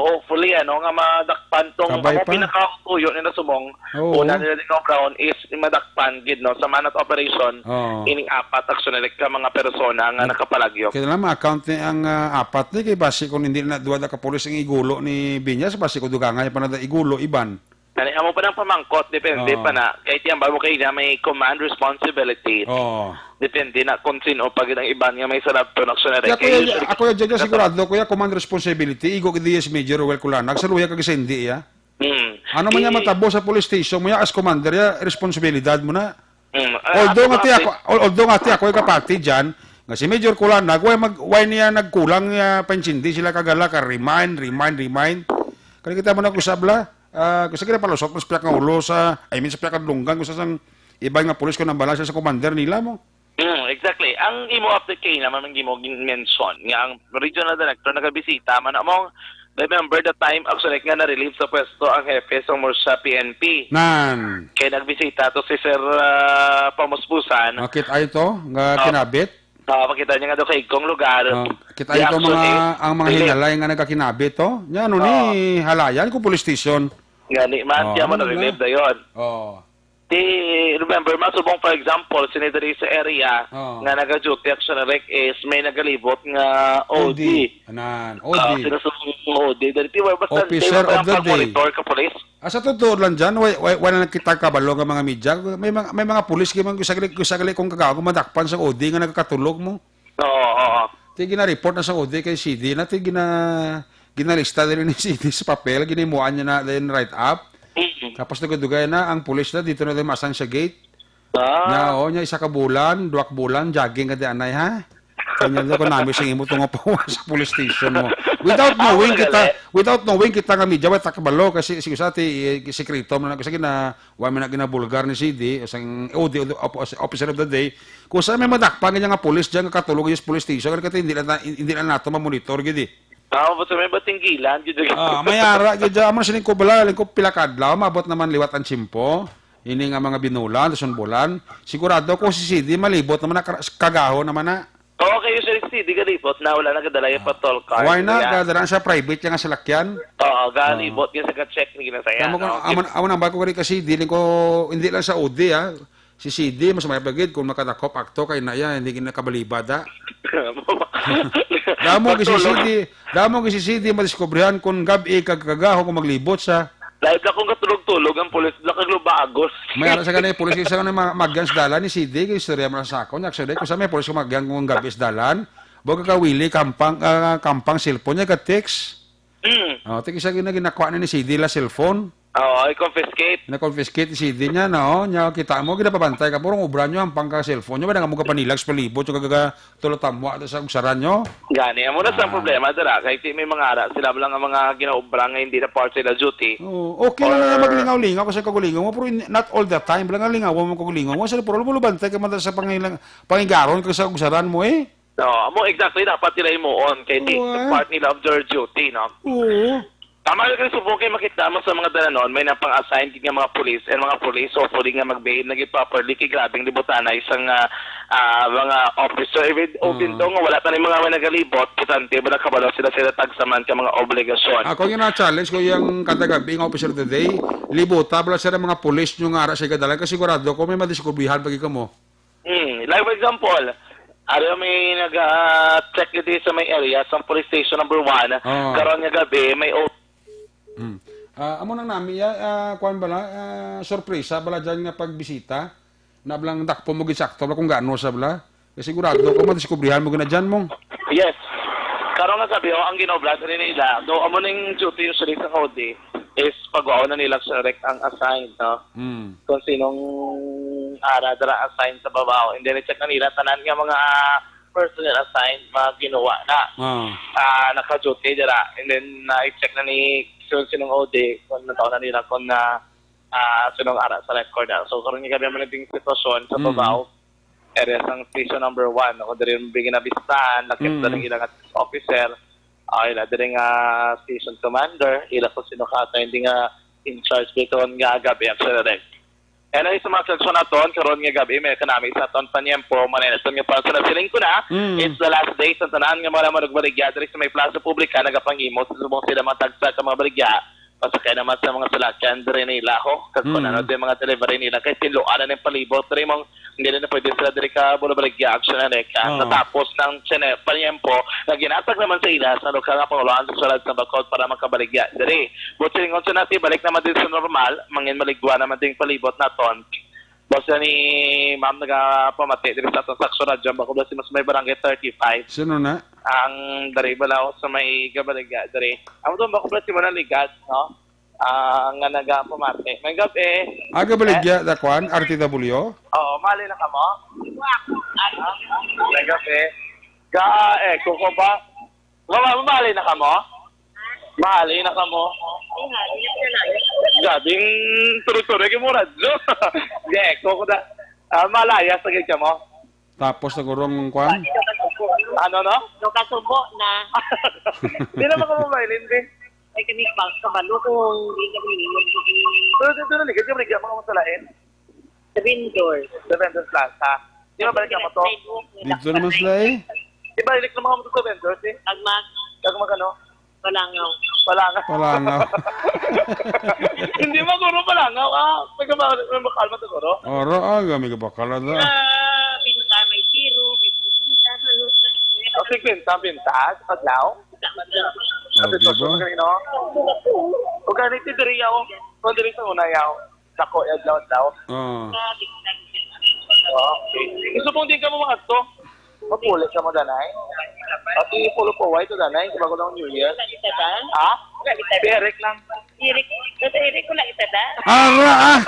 hopefully nga madakpan tong Kabay ako pa. pinakatuyo nila sumong. Oo. Una nila din Brown is madakpan gid no sa manat operation. Oo. Ining apat aksyon ka mga persona nga nakapalagyo. Kaya naman, account ni ang apat ni kay basi kung hindi na duwa da ka pulis ang igulo ni Binyas, basi ko dugangay pa na da igulo iban. Kani amo pa ng pamangkot depende Oo. pa na kahit yan bago kay na may command responsibility. Oh. Depende na kung sino pag ang iban nga may sarap to aksyon Kaya kuya, ako yung dyan sigurado, kuya, command responsibility, igo kay DS Major Ruel Kulanag, sa luya kag sendi ya. Ano man niya matabo sa police station mo ya as commander ya, responsibilidad mo na. Although nga ti ako yung kapati dyan, nga si Major Kulanag, why niya nagkulang niya pansindi sila kagala ka remind. Kaya kita mo na kusabla, kasi kaya palusot mas piyak nga ulo sa, sa piyak nga lunggang, kung sa iba nga pulis ko nang balasya sa commander nila mo. Exactly. Ang imo update kay naman ang imo mention nga ang regional director nagabisita man among remember the time actually nga na-relieve sa pwesto ang hepe sa sa PNP. Nan. Kaya nagbisita to si Sir Pamuspusan. Makit ay to, nga kinabit. Pakita niya nga daw kay kong lugar. Kita ito ang mga hinalay nga nagkakinabit to. Nya ano ni halayan ko police station. Ngani man siya mo na-relieve na yun. Remember, masubong for example, sinidari sa area nga naga-duty action rec is may nagalibot nga OD. OD. Sinusubong OD. Officer of the day. Monitor ka police. Sa totoo lang dyan, wala nakita kabalo ng mga media. May mga pulis kaya gusagali kung kagawa kung madakpan sa OD nga nagkatulog mo. Oo. Ti gina-report na sa OD kay CD na ti ginalista din ni CD sa papel, ginimuan niya na din write up. Tapos nagdugay na ang pulis na dito na din masang sa gate. Nya isa ka bulan, 2 bulan jogging ka di anay ha. Kanya daw ko namin sing imo tungo pa sa police station mo. Without knowing kita nga media ta kabalo kasi sa ti sekreto man kasi na wa man na ginabulgar ni CD sang OD officer of the day. Kung sa may madakpan nga pulis diyan nga katulog sa police station kasi hindi na nato ma-monitor gid. Basta may batinggilan. Mayara, gidya, amon sining ko bala, ko pilakadlaw, mabot naman liwat ang simpo, ini nga mga binulan, tason bulan, sigurado ko si CD, malibot naman na kagaho naman na. Oo, kayo sa CD, galibot na, wala na kadala yung patrol car. Why na, kadalaan sa private yung salakyan. Oo, galibot yung sa check ni ginasaya. Amon ang bako ko kasi hindi lang sa OD ha, si CD, mas may bagid, kung makadakop akto, kay na yan, hindi kinakabalibad ha. Damo si CD madiskubrihan kung gabi kagagaho kung maglibot sa dahil akong katulog-tulog ang pulis lakag lubagos. may ara sa kanay pulis sa kanay magyan sa dalan ni CD kay istorya mo sa ako nya actually kung sa may pulis ko magyan kung gabi sa dalan boga ka willy kampang cellphone nya ka text tiki sa ginakuha ni CD la cellphone. I confiscate. Na-confiscate si CD niya, no? Nya, kita mo, ginapabantay ka. Purong ubra nyo, ang pangka cellphone nyo. Ba nga mo ka panilags, palibot, yung kagaga tulotamwa sa usaran nyo? Gani, amo na sa problema, dara. Kahit may mga ara, sila lang ang mga ginaubra nga hindi na part sila duty. Okay lang na maglingaw-lingaw kasi kagulingaw mo, pero not all the time. Lang lingaw mo kagulingaw mo. Sila, pero bantay ka man sa pangigaron ka sa usaran mo, eh. No, mo exactly, dapat nila imuon. Kaya part nila of their duty, no? Oo. Tama ka subukay makita mo sa mga dalanon, may napang-assign nga mga police and mga police hopefully nga mag-behave naging properly kay grabing libutan na isang mga officer. Open to nga wala pa rin mga nagalibot, kitante ba nakabalaw sila tagsaman ka mga obligasyon. Ako yung na-challenge ko yung katagabi ng officer today, libuta bala sila mga police nyo nga ara sa ikadalan kasi sigurado ko may madiskubrihan pagi ka mo. Like for example, may nag-check dito sa may area, sa police station number 1, karon nga gabi, may amo nang nami kuan bala sorpresa bala dyan nga pagbisita na blang dakpo mo gisakto bala kung gaano sa bala kasi sigurado ko madiskubrihan mo gina dyan mo. Yes, karon nga sabi ang ginoblat rin nila do amo ning duty usually sa OD is pag-uaw na nila sa rec ang assigned, no? Kung sinong dara assigned sa babaw and then check na nila tanan nga mga personnel assigned mga ginawa na naka-duty dara and then i-check na ni sinong OD kung nataon na nila kung sinong ara sa record na. So karon nga gabi man nating sitwasyon sa babaw area sang station number 1 ako diri bigyan na bistahan lakit na lang ilang officer ila diri nga station commander ila ko sino ka hindi nga in charge biton nga gabi actually. Ano yung sumasaksyon na ton, karon nga gabi, may kanami sa ton panyempo, mananaton nga para sa nasiling ko na, it's the last day, sa tanan nga mga managbaligya, diri sa may plaza publika, nagapangimo, sa subong sila matagsa sa mga baligya, pasakay naman sa mga salakyan, diri nila ho, kagkun ano, din mga delivery nila, kahit tinuan na ng palibot, diri mong, hindi na pwede sila diri ka, baligya, action na reka, natapos ng panyempo, na ginatag naman sa ila, sa lokal nga pangulaan sa sulat sa bakod para makabaligya, diri, but silingon sa natin, balik naman din sa normal, mangin maligwa naman din palibot na ton. Boss ni ma'am nagapamati dito sa transaksyon na dyan, bako si mas may barangay 35. Sino na? Ang dari balaw sa may gabaligya, dari. Amo doon bako si mo na ligat, no? Nga nagapamati. May gabi. Aga baligya, dakwan, RTW? Oo, mali na ka mo? May gabi. Kuko ba? Mali na ka mo? Mali na ka mo? Gabing turu-turu yung murad, no? Kuko da. Malaya sa gaya mo? Tapos nagurong kwan? Ano, no? Kasubo na. Hindi naman ka mabailin, din. Ay kami kabalo kung hindi kami niliwan. Ito na ligat yung ligyan mga masalain. Sa Vendors. Sa Vendors Plaza. Di ba balik ka mo to? Dito naman sila eh. Ibalik na mga mo to sa Vendors eh. Agmag. Agmag ano? Palangaw. Palangaw. Palangaw. Hindi maguro palangaw ah. Makalma siguro. Oro, aga, may kabakala na. Pinta, may tiro, may pinta, O, pinta, paglaw. Oh, di ba? O ganito diri yaw. Kung diri sa una yaw. Sako, adlaw. Oh. Okay. Gusto mong din ka mo mga to? Mapulit ka mo danay? At i-follow po white to danay? Bago lang New Year? Ha? Derek lang. Eric ko lang itada. Ara ah!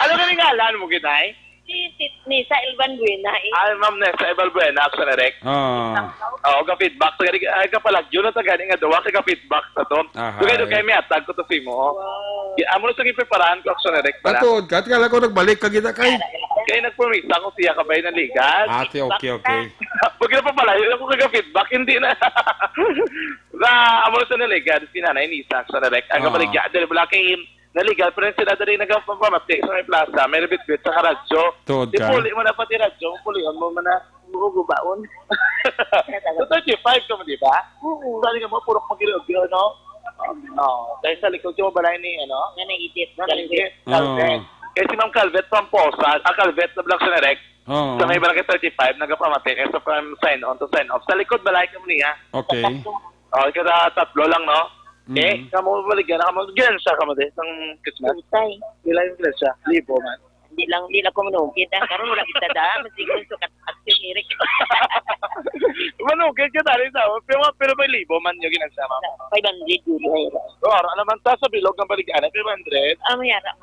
Ano ka nga alam mo, Ginay? Ni sa Ilban Buena. Ma'am Nessa Ebal Buena, action na rek. Oo, ka-feedback. Ka pala, yun na tagani nga dawa, ka-feedback sa to. Dugay may atag ko to si mo. Amo na sa kipreparahan ko, action na rek pala. Atuod ka, kala ko nagbalik ka kita kay. Kaya nagpumisa ko siya kabay ng ligas. Ate, okay. Pag na pa pala, yun ako ka-feedback, hindi na. Amo na sa naligas, sinanay Nisa, action na rek. Ang kabaligya, dahil wala kay naligal, pero sila dali nagpapamati sa may plaza, may bit-bit sa karadyo. Tuod ka. Ipuli mo na pati radyo, pulihan mo na gugubaon. So, 35 ka mo, di ba? Sali ka mo, purok mag-ilogyo, no? No. Dahil sa likod yung balay ni, ano? Nga naitip. Calvet. Kaya si Ma'am Calvet from Posa, Calvet na Blanc Sonerec, sa may barangay 35, nagpapamati, kaya sa sign on to sign off. Sa likod, balay ka mo niya. Okay. Kada tatlo lang, no? Kamu baligyan na kamu siya kamo de sang Christmas. Tay. Ila yung siya, libo man. Hindi lang ko manugid. Karon wala kita da, masiguro sukat action Eric. Manugid ka dali sa, pero may libo man yung ginansama. 500 euro. Oo, alam man ta sa bilog ng baligyan, 500. Mayara.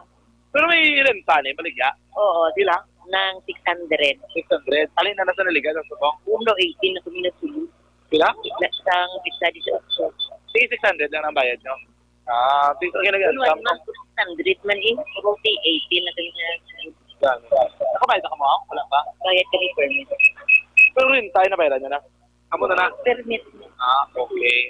Pero may renta ni baligya. Oo, sila nang 600. 600. Alin na nasa naligan ng subong? 1.18 na kuminat tulo. Sila? Sang pizza dito. 600 lang ang bayad nyo. Dito ka nag-ansam. 600 man eh. 18 na kami na. Nakabayad na ka mo? Wala pa? Bayad kami permit. Pero rin tayo nabayaran nyo na. Amo na na? Permit. Okay.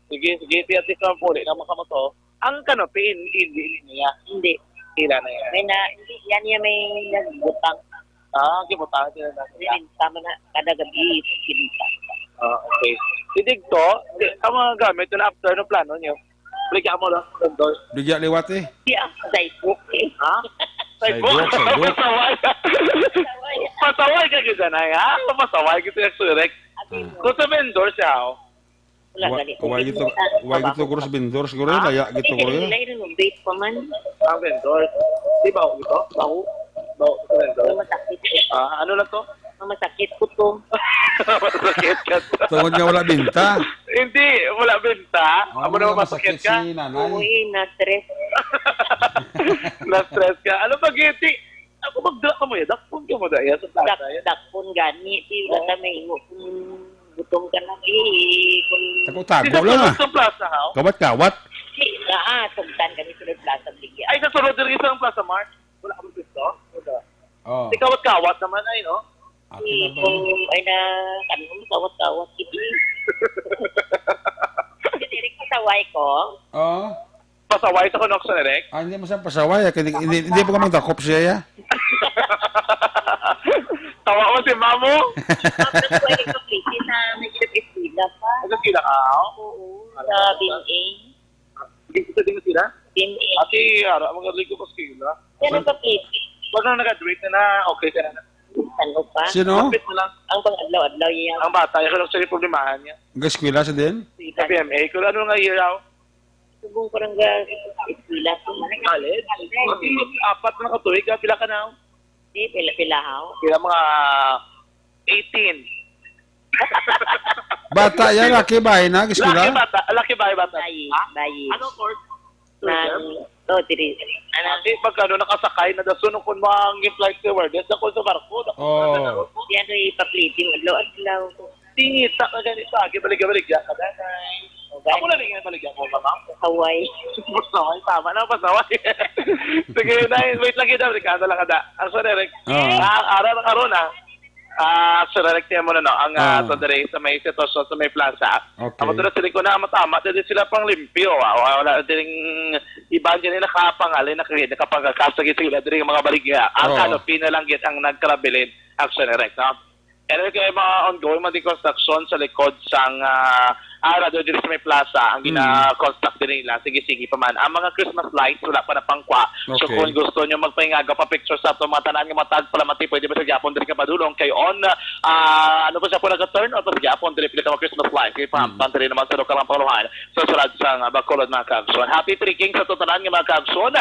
Sige. At least naman puli naman ka mo to. Ang kanopi, hindi niya. Hindi. Ila na yan. Hindi. Yan niya may nagbutang. Kibutang. Tama na. Kada gabi. Pinita. Okay. Didig to, ang mga gamit yun after no plano nyo. Bigyan mo lang. Bigyan liwat eh. Yeah, Saibuk eh. Ha? Saibuk? Pasaway ka ganda na ha? Pasaway ka siya surek. Kung sa vendor siya ho? Kaway gitu kurus vendor siguro yun. Laya gitu ko yun. Lain ng bait pa man. Ang vendor. Di ba ito? Baho sa vendor. Masakit. Ano lang to? Masakit po to. Masakit ka to. Tungod nga wala binta. Hindi, wala binta. Amo naman masakit ka. Si nanay. Uy, na-stress. Na-stress ka. Ano ba, Giti? Ako magdala ka mo yan. Dakpon ka mo dahil sa plaza yan. Dakpon gani. Wala ka may butong ka lang Ako tago lang ah. Sa plaza, ha? Kawat-kawat. Tugtan kami sunod plaza bigyan. Ay, sa sunod rin sa plaza, Mark. Wala ka mo gusto? Oh. Si kawat-kawat naman ay, no? Kung ay na kanong kawat-kawat hindi. Kasi pasaway ko. Oo. pasaway sa kunok sa Nerek? Hindi mo siyang pasaway. Hindi po ka magdakop siya, ya? Tawa ko si Mamo. Tapos pwede ko piti na may kilap-istila pa. Ano sila ka? Oo, sa BIN-A. Gusto din sila? BIN-A. Ati, magaling ko pa sila. Yan ang pa-piti. Pag na-graduate na, okay ka na. Ano pa? Sino? Kapit mo lang. Ang pang-adlaw-adlaw yan. Ang bata, yung kunok sa problemahan niya. Gaskwila sa din? Sa PMA, kung ano nga ilaw. Subong ko rin istila pa. College? Kasi apat na katuig, pila ka na? Di, pila-pilahaw. Pila mga 18. Bata yan, laki ba? Gaskwila? Laki ba? Bayi. Bayi. Ano course? Tiri. Kasi pagkano nakasakay na dasunong kung mga flight stewardess ako sa barko. Oo. Yan ay pa-plating. Adlaw-adlaw. Tingita ka ganito. Balik-balik ka, danay. Ako na rin nga baligyan mo, ma'am. Pasaway. Pasaway, tama na, pasaway. Sige, Nay, wait lang kita, Ricardo lang kada. Ang sarerek, araw na, sarerek niya mo na, no, ang todere sa may sitwasyon sa may plaza. Okay. Ang todere sila ko na matama, dito sila pang limpyo, wala din iba dyan nila nakapangalin, nakapagkasagit sila, din mga baligya. Ang kanopin na lang ang nagkarabilin, ang sarerek, no? And kayo mga ongoing mga construction sa likod sang doon dito sa may plaza, ang gina-construct din nila, sige pa man. Ang mga Christmas lights, wala pa na pangkwa. Okay. So kung gusto nyo magpahingaga pa picture sa ito, mga tanan nga matag pala mati, pwede ba sa Japon din ka padulong? Kayo on, ano pa siya po nag-turn o pa sa Japon din pili ka mga Christmas lights? Kaya pahampan rin naman sa lokalang paluhan. So surad sa Bacolod mga kaagson. Happy trekking sa tutanan nga mga kaagson.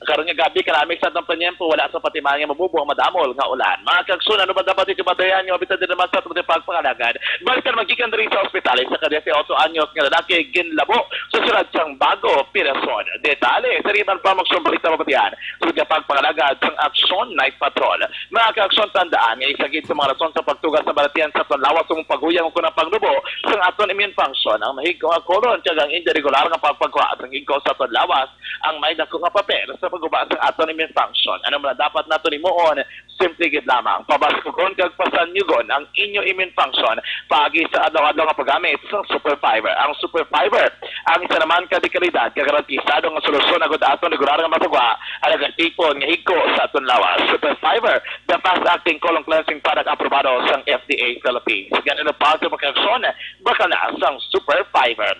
Karoon nga gabi, kalamig sa itong panyempo, wala sa patimahan nga mabubuang madamol nga ulan. Mga kaagson, ano ba dapat iti batayan nyo? Abita din naman sa itong pagpangalagad. Balikan magikan rin sa ospital, sa kadya 8 anyos nga lalaki ginlabo sa sunod siyang bago pirason. Detale sa riban pa magsumbalita mapatiyan sa pagpangalagad ng Aksyon Night Patrol. Mga ka-aksyon tandaan nga isagid sa mga rason sa pagtugas sa balatian sa lawas ng paguyang ko ng pagnubo sa aton immune function ang mahigko nga koron kag ang hindi regular nga pagpagkuha at ang higko sa aton lawas ang may dako nga papel sa pagguba sa aton immune function. Ano man dapat nato nimuon simple gid lamang pabaskugon kag pasanyugon ang inyo immune function pagi sa adlaw-adlaw nga paggamit sa Super Fiber. Ang Super Fiber ang isa naman kadikalidad kagarantisado nga solusyon agud aton regular nga matugwa alagang tipon nga higko sa aton lawas. Super Fiber, the fast acting colon cleansing product aprobado sa FDA Philippines. Ganun pa sa pagkaksyon baka na sang Super Fiber.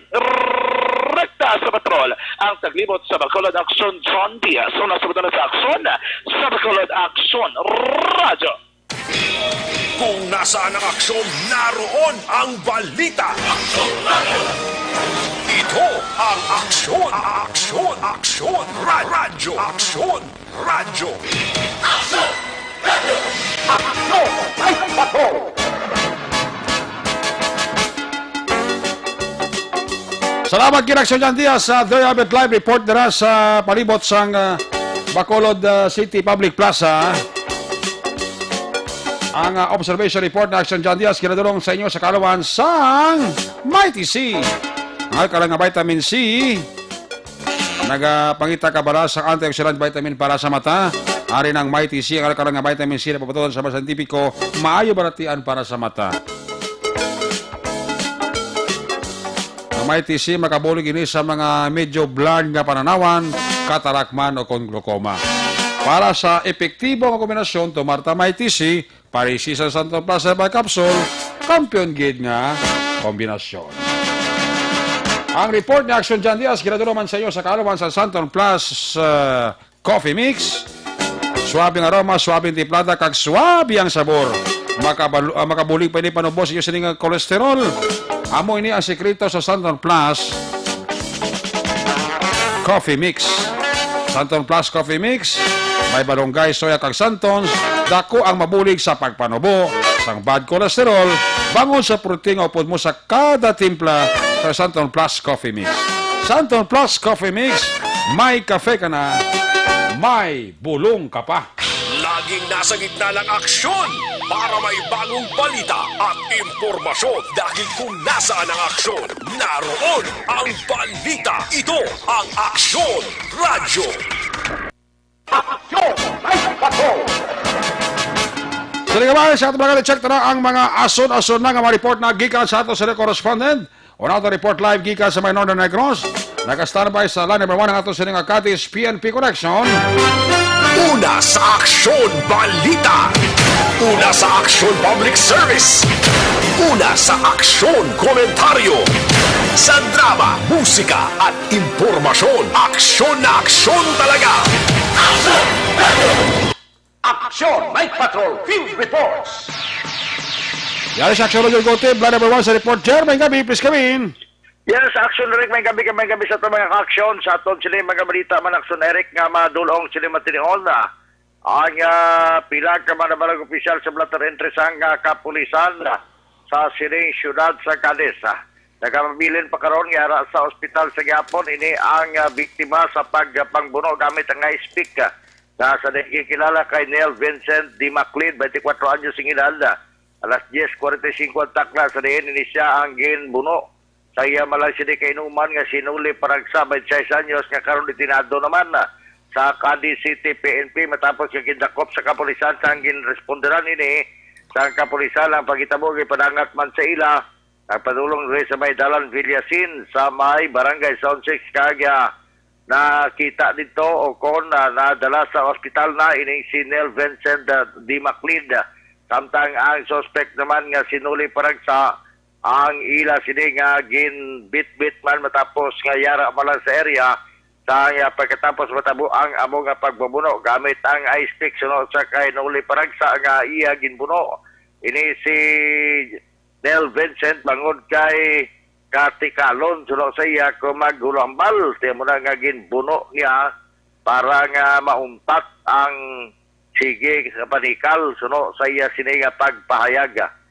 Rekta sa patrol ang taglibot sa Bacolod Aksyon John Diaz. Una sa sa aksyon sa Bacolod Aksyon Radyo. Kung nasaan ang aksyon, naroon ang balita. Ito ang aksyon, radyo. Aksyon, radyo. Salamat kinaksyon dyan Diaz sa Doyabet Live Report na sa palibot sang Bacolod City Public Plaza. Ang observation report na Aksyon John Diaz kinadulong sa inyo sa kalawan sang Mighty C. Ang kalang vitamin C nagapangita ka para sa antioxidant vitamin para sa mata. Ari ng Mighty C ang kalang vitamin C na papatulan sa mga scientifico maayo baratian para sa mata. Ang Mighty C makabulig ini sa mga medyo blurred nga pananawan, katarakman o kung glaucoma. Para sa epektibong kombinasyon to Marta Mighty C, Parisi sa Santon Plus Herbal Capsule, kampiyon gid nga kombinasyon. Ang report ni Aksyon John Diaz, kinaduro man sa iyo sa kaalaman sa Santon Plus Coffee Mix. Suwabing aroma, suwabing timplada, kag suwabi ang sabor. Makabulig pa ini panubos iyo sa nga kolesterol. Amo ini ang sekreto sa Santon Plus Coffee Mix. Santon Plus Coffee Mix, may balonggay, soya kag santons, dako ang mabulig sa pagpanubo, sang bad cholesterol, bangon sa protein o upod mo sa kada timpla sa Santon Plus Coffee Mix. Santon Plus Coffee Mix, may kafe ka na, may bulong ka pa. Laging nasa gitna ng aksyon para may bagong balita at impormasyon dahil kung nasaan ang aksyon, naroon ang balita. Ito ang Aksyon Radyo. Sa ligawan, sa ating mga check na ang mga ason-ason na nga report na gikan sa ato sa correspondent. O na ito report live gikan sa may Northern Negros. Naka-standby sa line number 1 ang ato sining Cadiz PNP Connection. Una sa aksyon, balita. Una sa aksyon, public service. Una sa aksyon, komentaryo. Sa drama, musika at impormasyon. Aksyon na aksyon talaga. Aksyon! Night Patrol Field Reports. Yan sa aksyon ng Gote, line number 1 sa report. Jermaine Gabi, please come in. Yes, action Eric, may gabi sa ito mga aksyon sa aton sila mga balita man aksyon Eric nga madulong sila matinion na ang pilag ka man balang opisyal sa blatter entry sang kapulisan sa sining syudad sa Cadiz. Nakamabilin pa karon nga sa ospital sa Gapon ini ang biktima sa pagpangbuno gamit ang ice-pick na sa kilala kay Neil Vincent Di Macleod, 24 anyos sing edad. Alas 10:45 takla sa diin ini siya ang ginbuno. Saya malang siya kay inuman nga sinuli parang sa 26 anyos nga karon itinado naman sa Cadiz City PNP matapos yung kindakop sa kapulisan sa ginresponderan ini sa kapulisan ang pagitabo kay padangat man sa ila nagpadulong rin sa may dalan Villasin sa may barangay Zone 6 kagya nakita dito o kon nadala sa ospital na ini si Neil Vincent Di Macleod samtang ang suspect naman nga sinuli parang sa ang ila sini nga gin bit-bit man matapos nga yara malang sa area sa pagkatapos matabo ang amo nga pagbabuno gamit ang ice pick sunod sa kay nuli paragsa nga iya ginbuno ini si Neil Vincent bangod kay katikalon sunod sa iya kumagulambal tiyan mo na nga ginbuno niya para nga maumpat ang sige sa panikal sunod sa iya sini nga pagpahayag.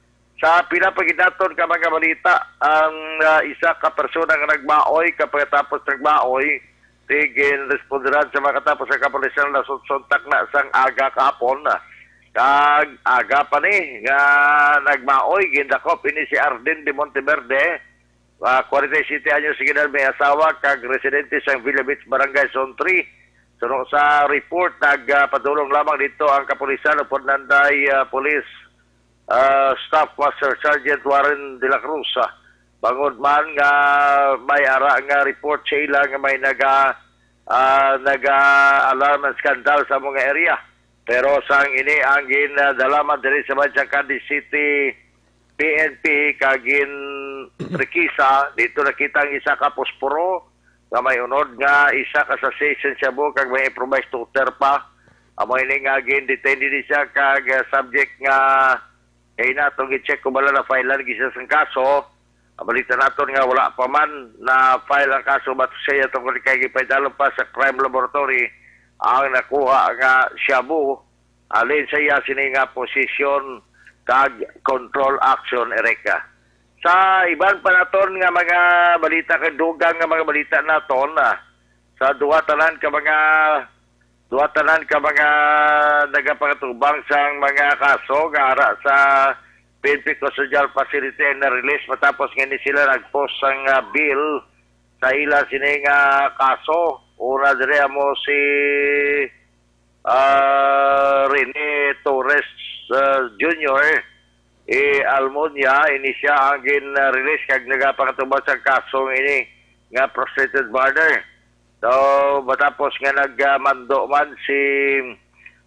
Sa pinapaginaton ka mga balita, ang isa ka persona nga nagmaoy, kapagkatapos nagmaoy, tigin responderan sa mga katapos sa kapulisan na suntak na sang aga kahapon. Kag aga pa ni, nga nagmaoy, gindakop ini si Arden de Monteverde, 47 anyos sigidal may asawa, kag residente sa Villa Beach Barangay Zone 3. Sunod sa report, nagpadulong lamang dito ang kapulisan upon nanday police Staff Master Sergeant Warren de la Cruz. Bangod man nga may ara nga report sa ila nga may naga-alarm and skandal sa mga area. Pero sang ini ang ginadalaman diri sa Bansang Cadiz City PNP kagin rekisa dito nakita ang isa ka posporo nga may unod nga isa ka sa station siya mo kag may improvised tutor pa. Amo ini nga gin-detain din siya kag subject nga kaya natong i-check kung bala na file gisa sang kaso. Balita naton nga wala pa man na file ang kaso bato siya itong kay gipaydalong pa sa crime laboratory ang nakuha nga shabu. Alin siya sini nga posisyon kag control action ereka. Sa iban pa naton nga mga balita kay dugang nga mga balita naton sa duwa tanan ka mga nagapatubang sang mga kaso nga ara sa PNP Custodial Facility na release matapos nga ni sila nagpost sang bill sa ila sini nga kaso. Una dire mo si Rene Torres Jr. Almonia ini siya ang gin-release kag nagapakatubang sang kaso ini nga prostrated murder. So, matapos nga nagmando man si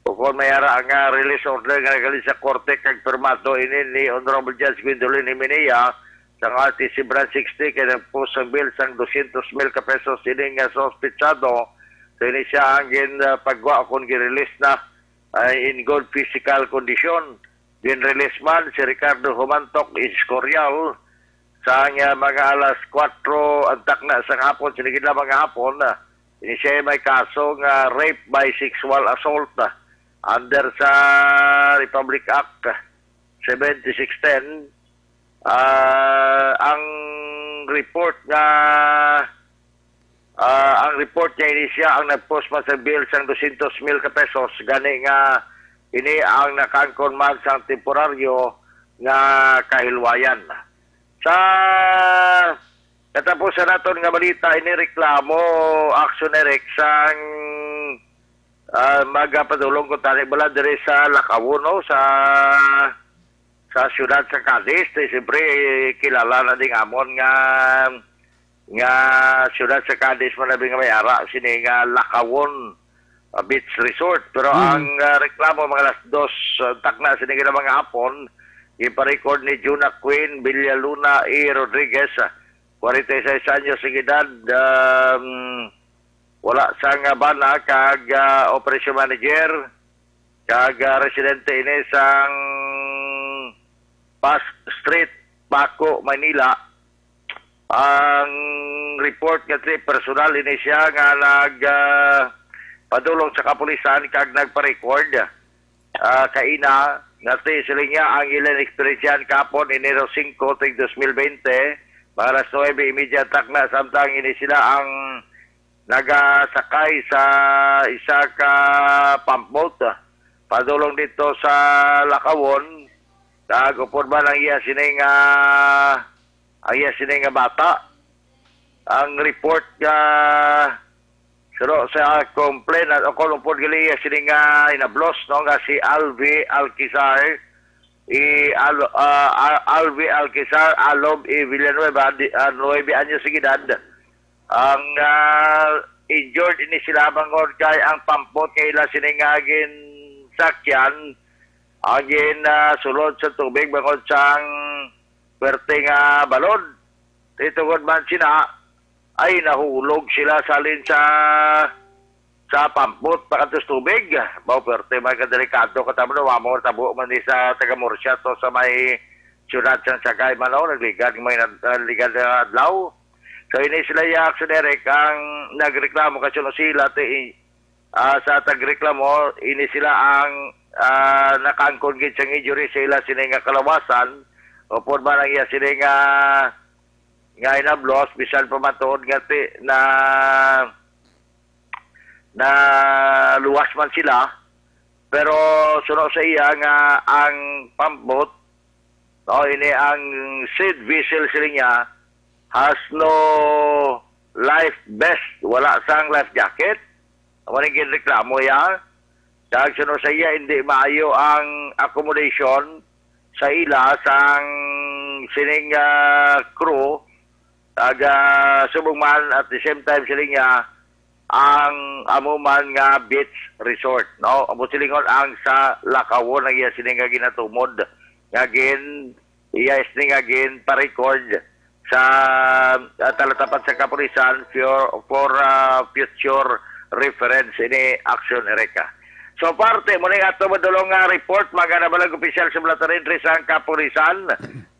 Bukod mayara nga release order nga nagali sa korte kag permato ini ni Honorable Judge Gwendolyn Himenea sa RTC Branch 60 kaya nagpost ang bill sang 200,000 ka pesos ini nga sospechado. So, ini siya ang pagwa kung gi-release na in good physical condition. Gin-release man si Ricardo Humantok Escorial sa mga alas 4 antak na sa hapon, sinigid na mga hapon ini siya may kaso nga rape by sexual assault under sa Republic Act 7610. Ang report niya ini siya ang nagpost man sa bill sang 200,000 ka pesos gani nga ini ang nakangkon man sang temporaryo nga kahilwayan. Sa katapusan naton nga balita ini reklamo action Eric sang magapadulong ko tani bala dire sa Lacawuno sa siyudad sa Cadiz. Siyempre kilala na ding amon nga nga siyudad sa Cadiz mo labi nga mayara sini nga Lakawon Beach Resort. Pero ang reklamo mga alas 2 takna sini nga mga hapon ipa-record ni Juna Queen Villaluna E. Rodriguez, 46 anyos ng edad, wala sang bana kag operation manager kag residente ini sang Pas Street, Paco, Manila. Ang report nga personal ini siya nga padulong sa kapulisan kag nagpa-record kaina nga sila niya ang ilang eksperyensyan kapon Enero 5, 2020, mga alas 9:30 takna, samtang ini sila ang nagasakay sa isa ka pump boat padulong dito sa Lakawon. Kagupon ba ang iya sining bata. Ang report nga suro sa complaint at ako lumpod gali sining inablos no nga si Alvi Alquizar Alvi Alquizar Alob Villanueva 9 anyos ng edad. Ang injured ini sila bangod kay ang pampot kay ila sining agin sakyan agin sulod sa tubig bangod sang perting balod. Titugod man sina ay nahulog sila salin sa pampot pakatos tubig. Bao perte may kadelikado katamo no amo tabo man ni sa taga Murcia to sa may siyudad sang Sagay Manaw nagligad may ligad adlaw. So ini sila ya aksidere ang nagreklamo kasi no sila sa tagreklamo ini sila ang nakangkon gid sang injury sila sininga kalawasan upod man ang iya sininga nga inablos bisan pamatuod ngati na luwas man sila, pero suno sa iya nga ang pambot no ini ang seat vessel sila niya has no life vest, wala sang life jacket. Wala gid reklamo ya. Kag suno sa iya hindi maayo ang accommodation sa ila sang sining crew taga subungman at the same time sila nga ang amuman nga beach resort no amo silingon ang sa Lakawon ang iya sining nga ginatumod nga gin iya sining nga gin pa-record sa talatapat sa kapulisan for future reference ini action Ereka. So parte mo ning ato madulong nga report maganabalag opisyal sa Blattarin sang kapulisan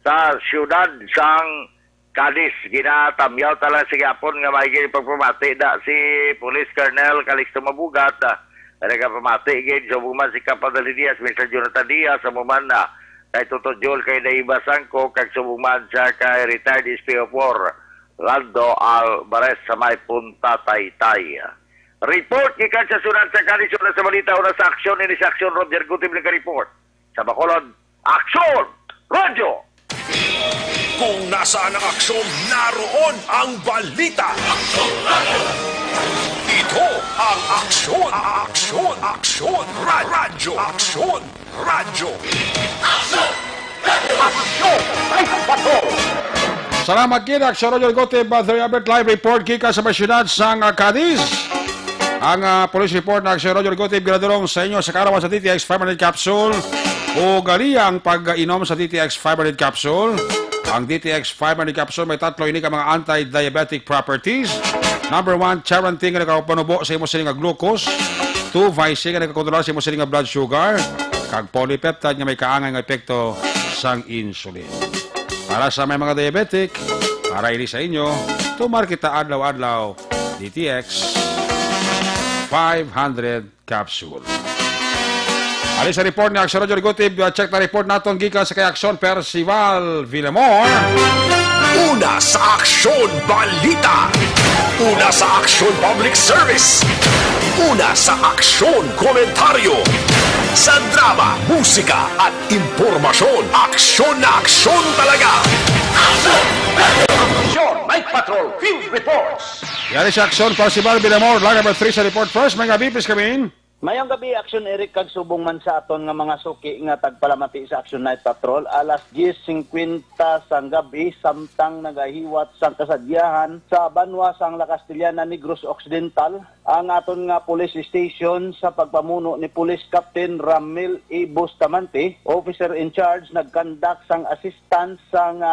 sa siyudad sang Cadiz. Ginatamyaw tala si Gapon nga maigin pagpamati da si Police Colonel Calixto Mabugat. Nagpamati gid sa buman si Capadali Diaz, Mr. Jonathan Diaz, sa buman na kay Toto Jol kay Naiba Sangko, kag sa buman siya kay retired SPO4 Lando Alvarez sa may Punta Taytay. Report gikan sa sunod sa Cadiz na sa balita una sa aksyon ini sa aksyon Roger Gutib ng report. Sa Bacolod, Aksyon Radyo! Kung nasaan ang aksyon, naroon ang balita. Aksyon Radio! Ito ang aksyon, aksyon, aksyon, radyo, aksyon, radyo. Aksyon! Aksyon! Ay, bato! Salamat kina, Aksyon Radio Gotib, Albert Live Report kika sa masyudad sang Cadiz. Ang police report na Aksyon Radio Gotib ginadurong sa inyo sa karawan sa TTX 500 capsule o galiyang pag-inom sa TTX 500 capsule. Ang DTX 500 capsule may tatlo ini ka mga anti-diabetic properties. Number 1, charanting nga nakapanubo sa imo sining glucose. 2, Vicing nga nakakontrola sa imo sining blood sugar. Kag polypeptide nga may kaangay nga epekto sang insulin. Para sa may mga diabetic, para ini sa inyo, tumar kita adlaw-adlaw DTX 500 capsule. Alis sa report ni Aksyon Radio Gutib, check na report natin gikan sa kay Aksyon Percival Villamor. Una sa Aksyon Balita. Una sa Aksyon Public Service. Una sa Aksyon Komentaryo. Sa drama, musika at impormasyon. Aksyon na aksyon talaga. Aksyon! Aksyon! Night Patrol Field Reports. Yari sa Aksyon Percival Villamor, line number 3 sa report first. Mga gabi, please come in. Mayong gabi, Action Eric, kag subong man sa aton nga mga suki nga tagpalamati sa Action Night Patrol. Alas 10:50 sang gabi, samtang nagahiwat sang kasadyahan sa Banwa sang La Castellana, Negros Occidental, ang aton nga police station sa pagpamuno ni Police Captain Ramil E. Bustamante, officer in charge, nagkandak sang assistance sang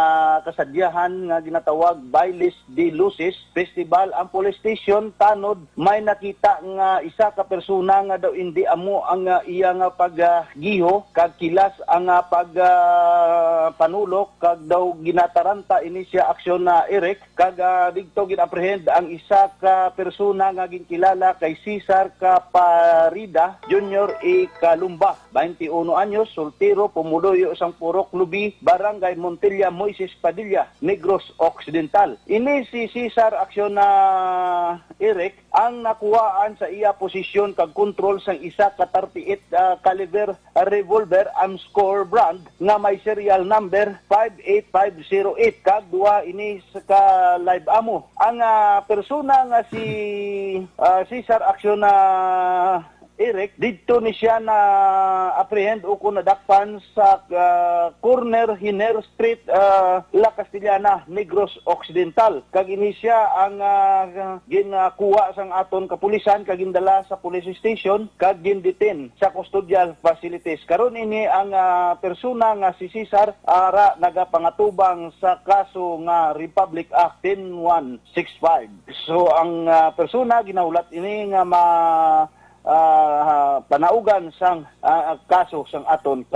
kasadyahan nga ginatawag Bailes de Luces Festival. Ang police station tanod may nakita nga isa ka persona nga daw hindi amo ang iya nga paggiho kag kilas ang panulok kag daw ginataranta ini siya aksyon na Eric kag didto gin-apprehend ang isa ka persona nga ginkilala kay Cesar Caparida Jr. E. Calumba, 21 anyos, soltero, pumuloyo sang Purok Lubi, Barangay Montilla, Moises Padilla, Negros Occidental. Ini si Cesar aksyon na Eric ang nakuhaan sa iya posisyon kag kontrol sang isa ka 38 caliber revolver Amscore brand nga may serial number 58508 kag duha ini sa live ammo. Ang persona nga si Cesar aksyon na Eric, dito ni siya na apprehend o kung nadakpan sa corner Hiner Street, La Castellana, Negros Occidental. Kag ini siya ang ginakuha sang aton kapulisan, kag gindala sa police station, kag gindetain sa custodial facilities. Karon ini ang persona nga si Cesar ara nagapangatubang sa kaso nga Republic Act 10165. So ang persona ginaulat ini nga panaugan sang kaso sang aton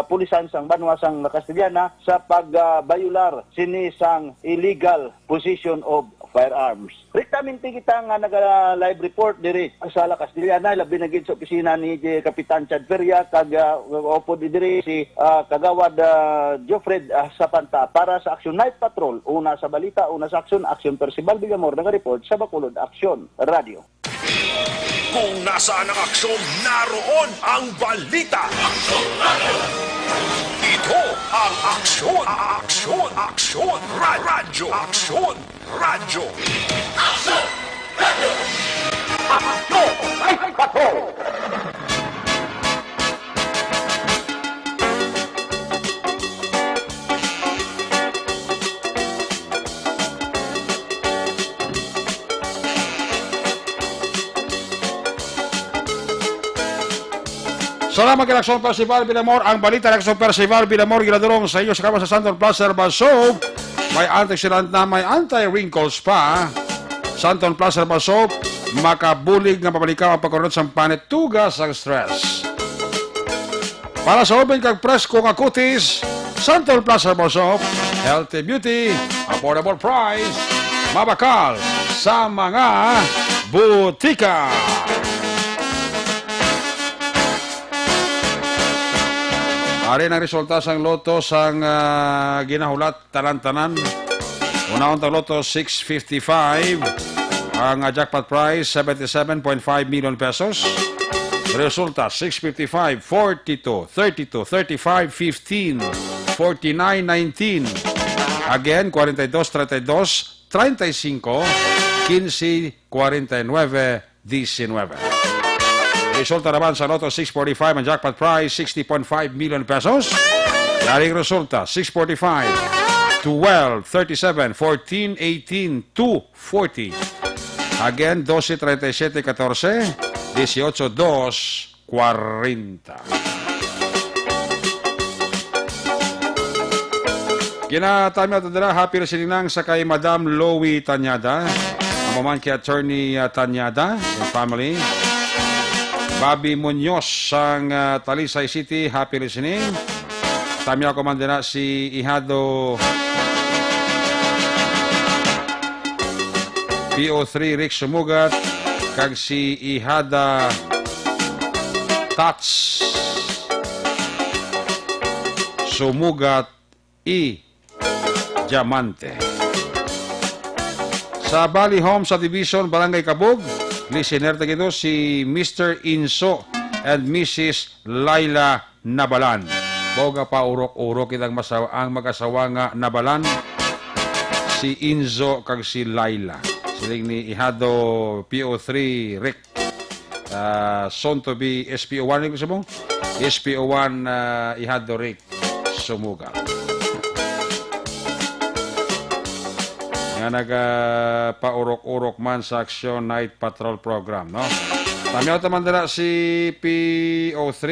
pulisan sang Banwa sang Castellana sa pagbayular sini sang illegal possession of firearms. Riktaminti kita nga naga-live report diri sa La Castellana, labi na gid sa opisina ni Kapitan Chad Feria kag opo diri si Kagawad Jofred Sapanta para sa Action Night Patrol. Una sa balita, una sa aksyon, Action Percival Villamor naga-report sa Bacolod Action Radio. Kung nasaan ang aksyon, naroon ang balita. Ito ang aksyon, aksyon, aksyon, radyo, aksyon, radyo. Aksyon, radyo. Aksyon, radyo. Salamat kay Action Percival Villamor. Ang balita ng Action Percival Villamor ginadurong sa iyo sa kama sa Santon Plaza Herbal may antioxidant na may anti-wrinkles pa. Santon Plaza Herbal Soap, makabulig nga pabalikaw ang pagkaroon sa panetugas ang stress. Para sa open kag presko nga kutis, Santon Plaza Herbal Soap, healthy beauty, affordable price, mabakal sa mga butika. Ari ang resulta sang loto sang ginahulat tanan-tanan. Unahon tang loto 655. Ang jackpot prize 77.5 million pesos. Resulta 655, 42, 32, 35, 15, 49, 19. Again 42, 32, 35, 15, 49, 19. Resulta naman sa Lotto 645, ang jackpot prize 60.5 million pesos. Yaring resulta 645, 12, 37, 14, 18, 2, 40. Again 12, 37, 14, 18, 2, 40. Kinatami natin na happy resilinang sa kay Madam Lowy Tanyada, ang maman kay Attorney Tanyada and family. Bobby Munoz sang Talisay City, happy listening. Tami ako man din na si Ihado PO3 Rick Sumugat kag si Ihada Tats Sumugat I Diamante. Sa Bali Home Subdivision, Barangay Kabog, listener tayo si Mr. Inso and Mrs. Laila Nabalan. Boga pa urok-urok itang ang mag-asawa nga Nabalan, si Inzo kag si Laila. Siling ni Ihado PO3 Rick. soon to be SPO1 rin mo? SPO1 Ihadorik Sumugal. Nga nagpaurok-urok man sa Action Night Patrol Program, no? Tamiyaw taman dala si PO3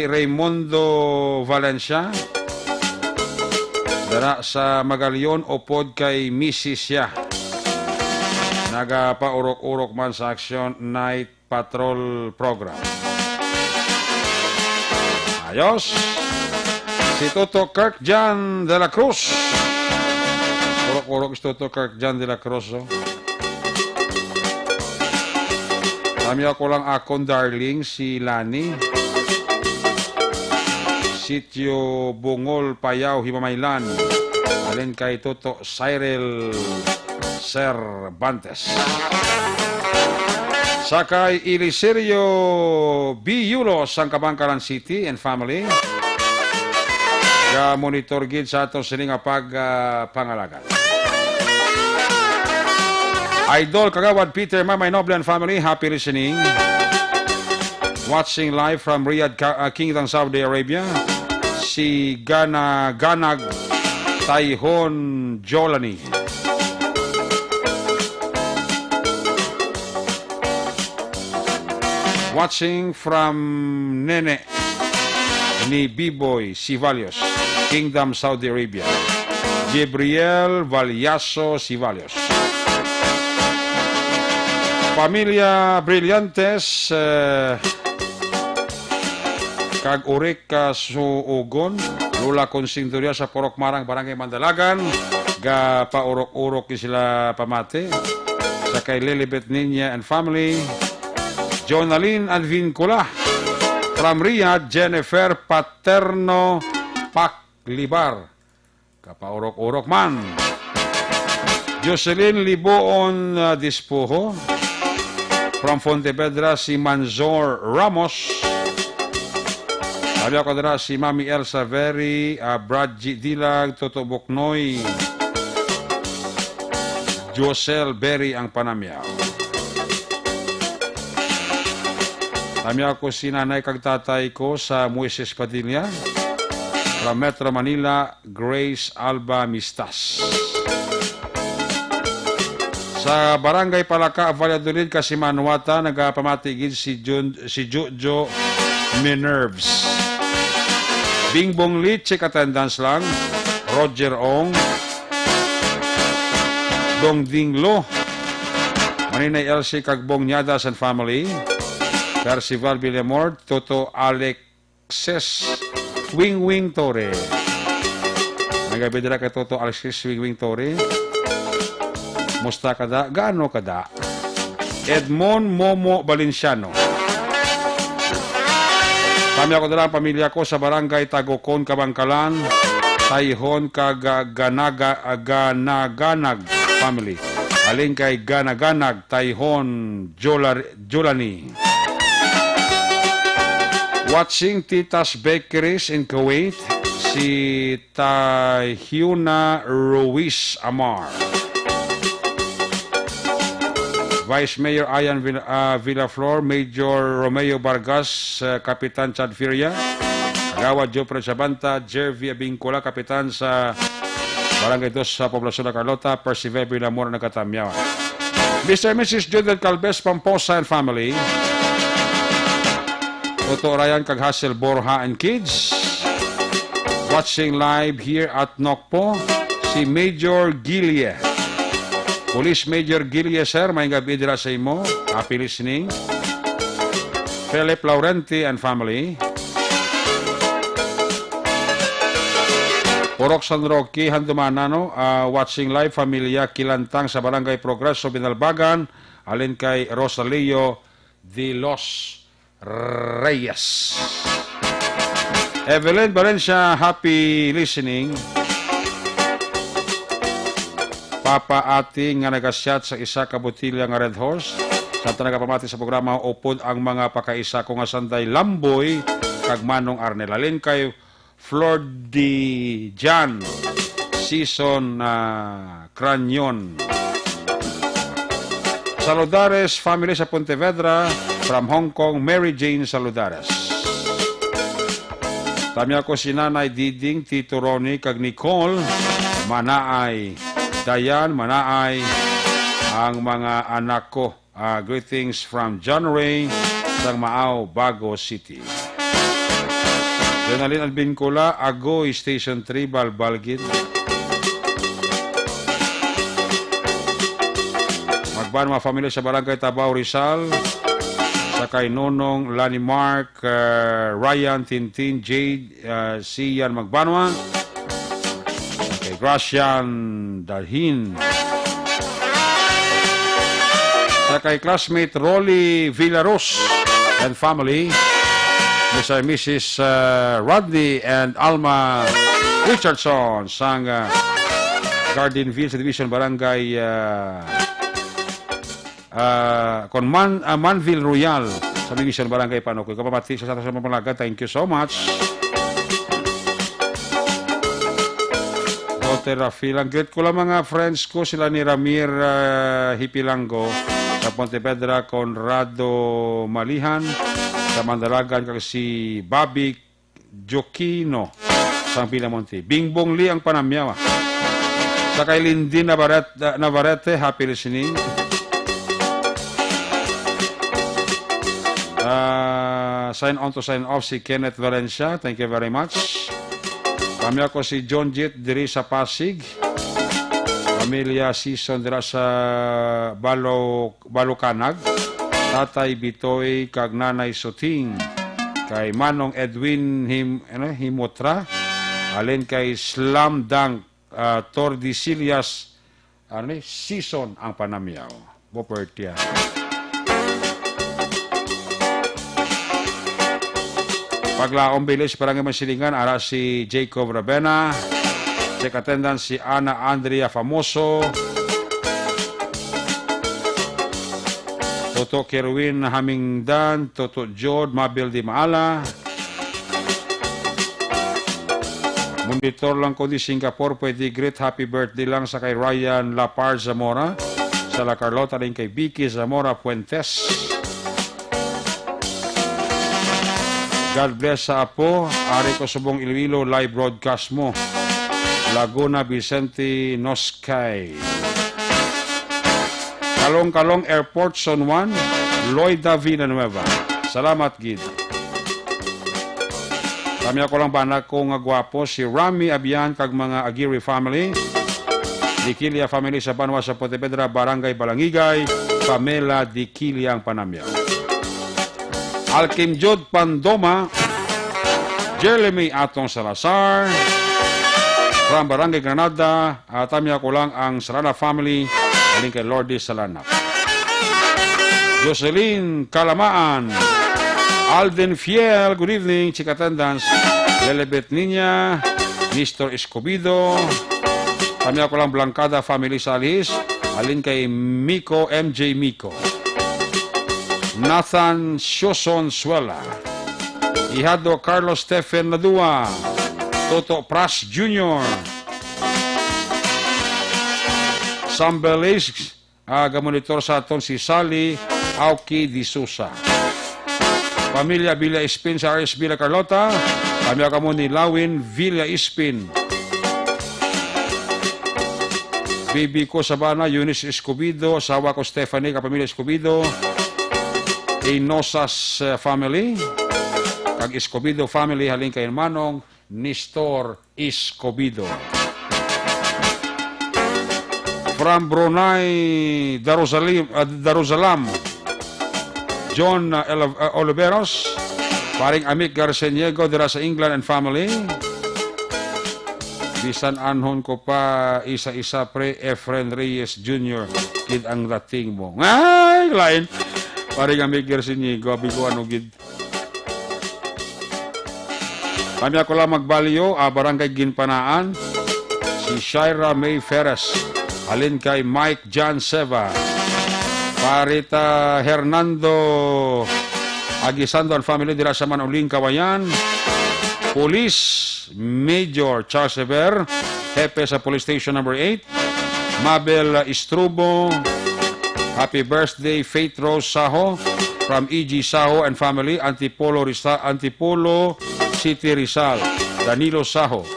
Raimundo Valencia dala sa Magalion upod kay Mrs. siya. Nagapaurok-urok man sa Action Night Patrol Program. Ayos. Si Toto Kirk Jan de la Cruz. Urok-urok si Toto Kirk Jan de la Cruz. Oh. Kami ako lang akong darling si Lani. Sitio Bungol, Payaw, Himamaylan. Alin kay Toto Cyril Cervantes. Sakay Iliserio B. Yulos, ang Kabangkalan City and family. Monitor gid sa ato sining pangalagan. Idol Kagawad Peter Mamay Noble and family, happy listening. Watching live from Riyadh, Kingdom, Saudi Arabia. Si Ganag Taihon Jolani. Watching from Nene ni B-Boy Sivalios, Kingdom, Saudi Arabia. Gabriel Valyaso Sivalios. Pamilya Brillantes, kag urik ka suugon, Lula Consintoria sa Porok Marang, Barangay Mandalagan, ga paurok-urok sila pamate, sa kay Lilibet Ninya and family, Jonaline Advincula, from Riyadh, Jennifer Paterno Paklibar, kapaurok-urok man, Jocelyn Liboon Dispujo, from Fontepedra, si Manzor Ramos, aliyo ko dira si Mami Elsa Veri, Bradji Dilag, Toto Boknoy, Josel Berry ang panamyaw. Tamyaw ko si nanay kag tatay ko sa Moises Padilla, from Metro Manila, Grace Alba Mistas. Sa Barangay Palaka, Valladolid, Kasimanwata, nagpamatigid si Jojo Minerves. Bingbong Lee, check attendance lang. Roger Ong. Dong Dinglo. Maninay Elsie Kagbong Nyadas and family. Percival Villamor. Toto Alexis Wing Torre. Nagabidira kay Toto Alexis Wing Torre. Musta kada? Gaano kada? Edmond Momo Valenciano. Kami ako dala ang pamilya ko sa Barangay Tagokon, Kabangkalan, Taihon, Ganaganag family. Alin kay Ganaganag, Taihon, Jolani. Watching Tita's Bakeries in Kuwait, si Tahyuna Ruiz Amar. Vice Mayor Ayan Villaflor, Major Romeo Vargas, Kapitan Chad Firia, Agawad Jopre Sabanta, Jervia Bingcola, Kapitan sa Barangay 2 sa Poblasyon ng Carlota, Percival Villamor na katamyawan. Mr. and Mrs. Judith Calves, Pamposa and family, Toto Ryan Kaghasel Borja and kids, watching live here at Nokpo, si Major Gilia. Police Major Gilia, sir, may gabi dira sa imo. Happy listening. Philip Laurenti and family. Porok San Roque, Handumanano, watching live, Familia Kilantang sa Barangay Progreso, Binalbagan, alin kay Rosalio de los Reyes. Evelyn Valencia, happy listening. Papa Ati nga nagasyat sa isa ka botilya nga Red Horse. Sa nagapamati sa programa, upod ang mga pakaisa ko nga sanday Lamboy kag Manong Arnel. Alin kay Flor de Jan, Season Cranyon. Sa Saludares family sa Pontevedra. From Hong Kong, Mary Jane Saludares. Tami ako si Nanay Diding, Tito Ronnie, kag Nicole, Manaay, Dayan, Manaay, ang mga anak ko. Greetings from John Ray, sang Maaw, Bago City. Denalin Albincula, Agoy, Station 3, Balbalgid. Magban mga family sa Barangay Tabao, Rizal. Sa kay Nonong, Lani Mark, Ryan, Tintin, Jade, Sian Magbanwa. Kay Gracian Dalhin. Sa kay classmate Rolly Villaros and family. Mr. and Mrs. Rodney and Alma Richardson sang Gardenville sa Division Barangay Manville Royal sa Division Barangay Panokoy. Kapamati sa sa Pamalaga, thank you so much. Dr. Rafael, ang great ko lang mga friends ko, sila ni Ramir Hipilango, sa Pontevedra, Conrado Malihan, sa Mandalagan, kag si Bobby Jokino, sa Pinamonte. Bingbong Lee ang panamyawa. Sa kay Lindy Navarrete, happy listening. Sign on to sign off si Kenneth Valencia. Thank you very much. Kami ako si John Jit diri sa Pasig. Pamilya Season dira sa Balukanag. Tatay Bitoy kag Nanay Suting. Kay Manong Edwin Himotra. Alin kay Slam Dunk Tordesillas Season ang panamyaw. Bopertia. Paglaong bilis, parang masilingan, ara si Jacob Rabena, check attendance si Ana Andrea Famoso, Toto Kerwin Hamingdan, Toto Jod, Mabel Di Maala, monitor lang ko di Singapore, pwede great happy birthday lang sa kay Ryan Lapar Zamora, sa La Carlota rin kay Vicky Zamora Puentes. God bless sa Apo, Ari ko subong Iloilo, live broadcast mo. Laguna, Vicente, Noscay. Kalong-Kalong Airport, Zone 1, Lloyda Villanueva. Salamat, Gid. Kami ako lang banak ko nga gwapo, si Rami Abian, kag mga Aguirre family. Dikilia family sa Banwa sa Pontevedra, Barangay Balangigay, Pamela Dikilia ang panamyaw. Alkim Jod Pandoma, Jeremy Atong Salazar, from Barangay Granada, tamya ko lang ang Salana family, aling kay Lordy Salana. Jocelyn Kalamaan, Alden Fiel, good evening, chick attendance, Lelebet Niña, Mr. Escobido, tamya ko lang Blancada family sa Alis, aling kay Miko, MJ Miko. Nathan Shoson Suela, Ihado Carlos Stephen Ladua, Toto Pras Jr., Sambelis, gamonitor sa aton si Sally Auki Di Sousa. Pamilya Villa Ispin sa RS Villa Carlota, kami kamo ni Lawin Villa Ispin. Bibi ko sa Bana, Eunice Escobido, sawa ko Stephanie, kapamilya Escobido, Inosas family, kag Escobido family, haling kay Manong Nestor Escobido. From Brunei, Darussalam, John Oliveros, paring Amik Garceniego dira sa England and family. Bisan anhon ko pa isa-isa pre Efren Reyes Jr. Kid ang dating mo. Ay, lain. Paring Amik Garceniego, bigo ano gid. Kami ako lang magbaliyo, Barangay Ginpanaan, si Shaira May Ferres, halin kay Mike John Seva, Parita Hernando Agisando and family dira sa Manuling, Kawayan, Police Major Charles Sever, Hepe sa Police Station number 8, Mabel Istrubo, Happy birthday, Faith Rose Saho from E.G. Saho and family, Antipolo City, Rizal. Danilo Saho.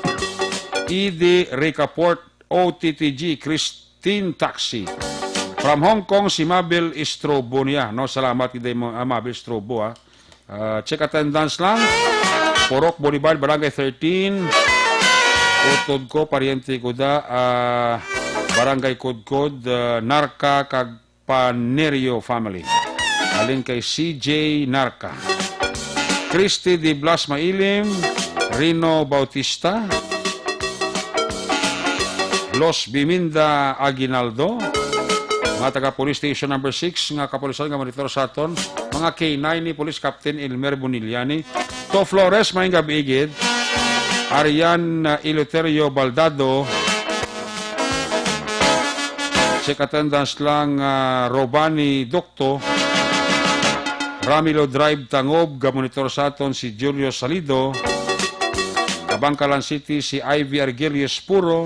E.D. Ricaport, OTTG, Christine Taxi. From Hong Kong, si Mabel Istrobo niya. No, salamat kay Mabel Istrobo. Check attendance lang. Porok, Bonibal, Barangay 13. Utod ko, pariente ko da. Barangay Kudkod, Narca, Kagpanerio family. Alin kay CJ Narca. Christy Di Blas Mailim. Rino Bautista. Los Biminda Aguinaldo. Mga taga Police Station number 6 nga kapulisan nga monitor sa aton, mga K9 ni Police Captain Elmer Boniliani, To Flores maing gabi igid, Arian Eleuterio Baldado, check attendance lang Robani Docto, Ramilo Drive Tangob, ga monitor sa aton si Julio Salido, Kabangkalan City si Ivy Argelius Puro,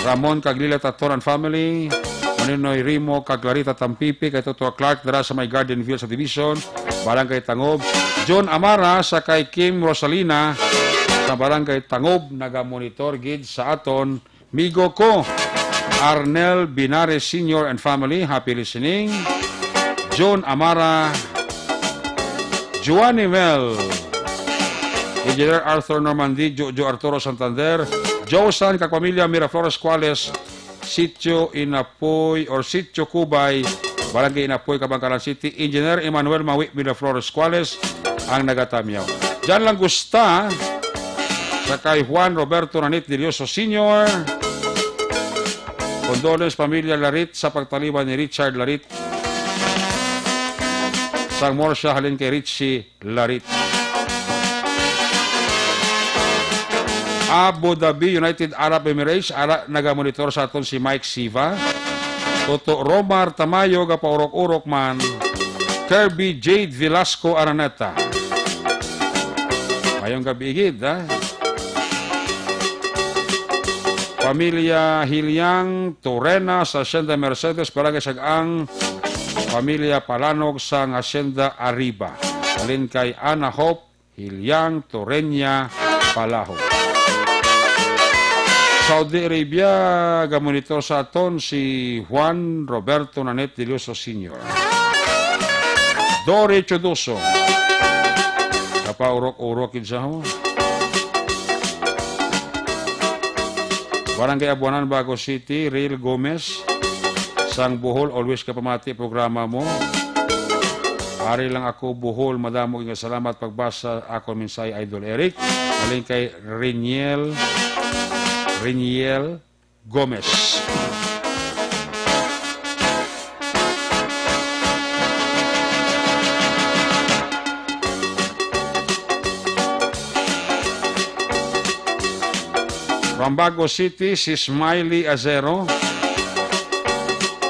Ramon Caglila Taton and family, Maninoy Rimo, Kaglarita Tampipi, kay Toto Clark, dara sa may Garden View sa Division, Barangay Tangob. John Amara, sa kay Kim Rosalina, sa Barangay Tangob, naga-monitor gid sa aton. Migo ko, Arnel Binares Sr. and family, happy listening. John Amara, Juan Mel, Engineer Arthur Normandy, Joe Arturo Santander, Joe San, Kakpamilya Miraflores Cuales, Sitio Inapoy or Sitio Cubay, Barangay Inapoy, Kabangkalan City, Engineer Emmanuel Mawi Miraflores Cuales ang nagatamyaw. Diyan lang gusta sa kay Juan Roberto Nanit Delioso Sr. Condolence pamilya Larit sa pagtaliban ni Richard Larit. Sang morsya halin kay Richie Larit. Abu Dhabi, United Arab Emirates, nagamonitor sa aton si Mike Siva. Toto Romar Tamayo, gapaurok-urok man. Kirby Jade Velasco Araneta. Mayong gabi igid, ha? Pamilya Hilyang Torena sa Hacienda Mercedes, Barangay Sagang. Pamilya Palanog sa Hacienda Arriba. Alin kay Ana Hope Hilyang Torenya Palaho. Saudi Arabia, gamonitor sa aton si Juan Roberto Nanet Delioso Sr. Dore Chodoso. Kapaurok-urok sa ho. Barangay Abuanan, Bago City, Real Gomez. Sang Bohol, always ka pamati programa mo. Ari lang ako, Bohol, madamo nga salamat pagbasa ako minsay Idol Eric. Alin kay Reniel Gomez. From Bago City, si Smiley Azero.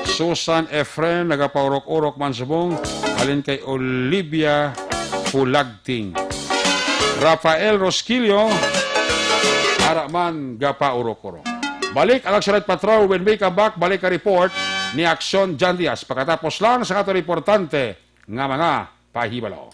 Susan Efren, nagapaurok-urok man subong. Alin kay Olivia Pulagting. Rafael Rosquillo, Araman Gapa Urokoro. Balik ang Action Night Patrol. When we come back, balik ka report ni Action Jan Diaz. Pagkatapos lang sa kato reportante nga mga pahibalo.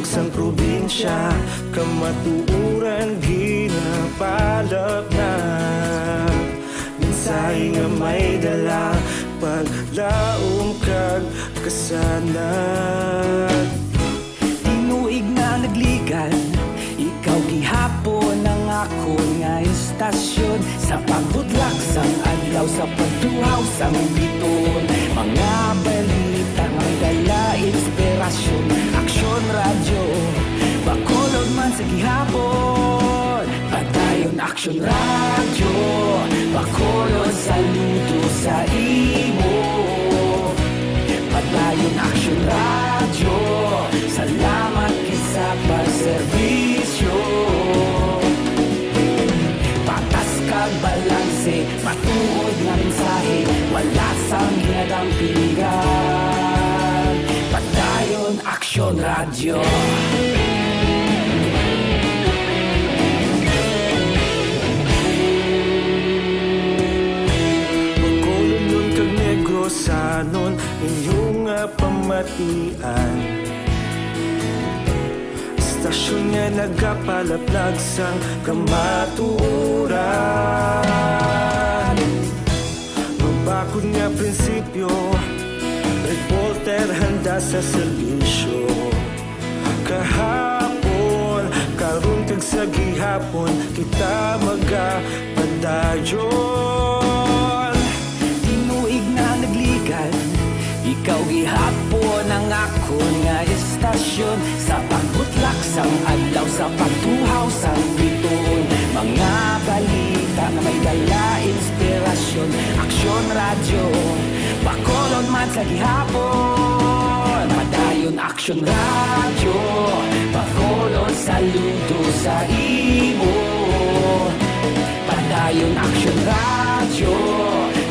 Sang probinsya, kamatuuran ginapalap na minsay nga may dala paglaom kag kasanat. Tinuig istasyon sa pagbudlak sang adlaw sa pagtuhaw sang biton. Mga balita nga dala inspirasyon, aksyon radyo, bakolod man sa gihapon. Padayon aksyon radyo, bakolod saludo sa imo. Padayon aksyon radyo, salamat kisa pagserbisyo. Patas kag balanse, matuod nga mensahe, wala sang ginadang piligan. Padayon aksyon radyo. Pagkulunod kag negrosanon, inyong pamatian. Istasyon nga nagapalaplag sang kamatuuran. Magbakod nga prinsipyo, reporter handa sa serbisyo. Kahapon, karong kag sa gihapon, kita magapadayon. Tinuig na nagligan, ikaw gihapon ang ako nga istasyon sa pagbutlak sang adlaw sa pagtuhaw sang biton. Mga balita na may dala inspirasyon, aksyon radyo, bakolon man sa gihapon. Padayon aksyon radyo, bakolon saludo sa imo. Padayon aksyon radyo,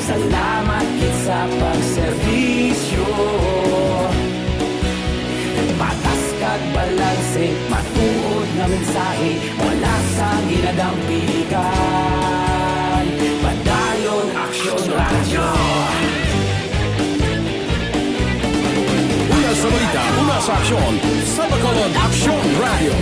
salamat kit sa pagserbisyo. Patas kag balanse, matuod na mensahe, wala sa ginadampikan. Padayon aksyon radyo. Una sa balita, una sa aksyon, sa Bacolod Aksyon Radio.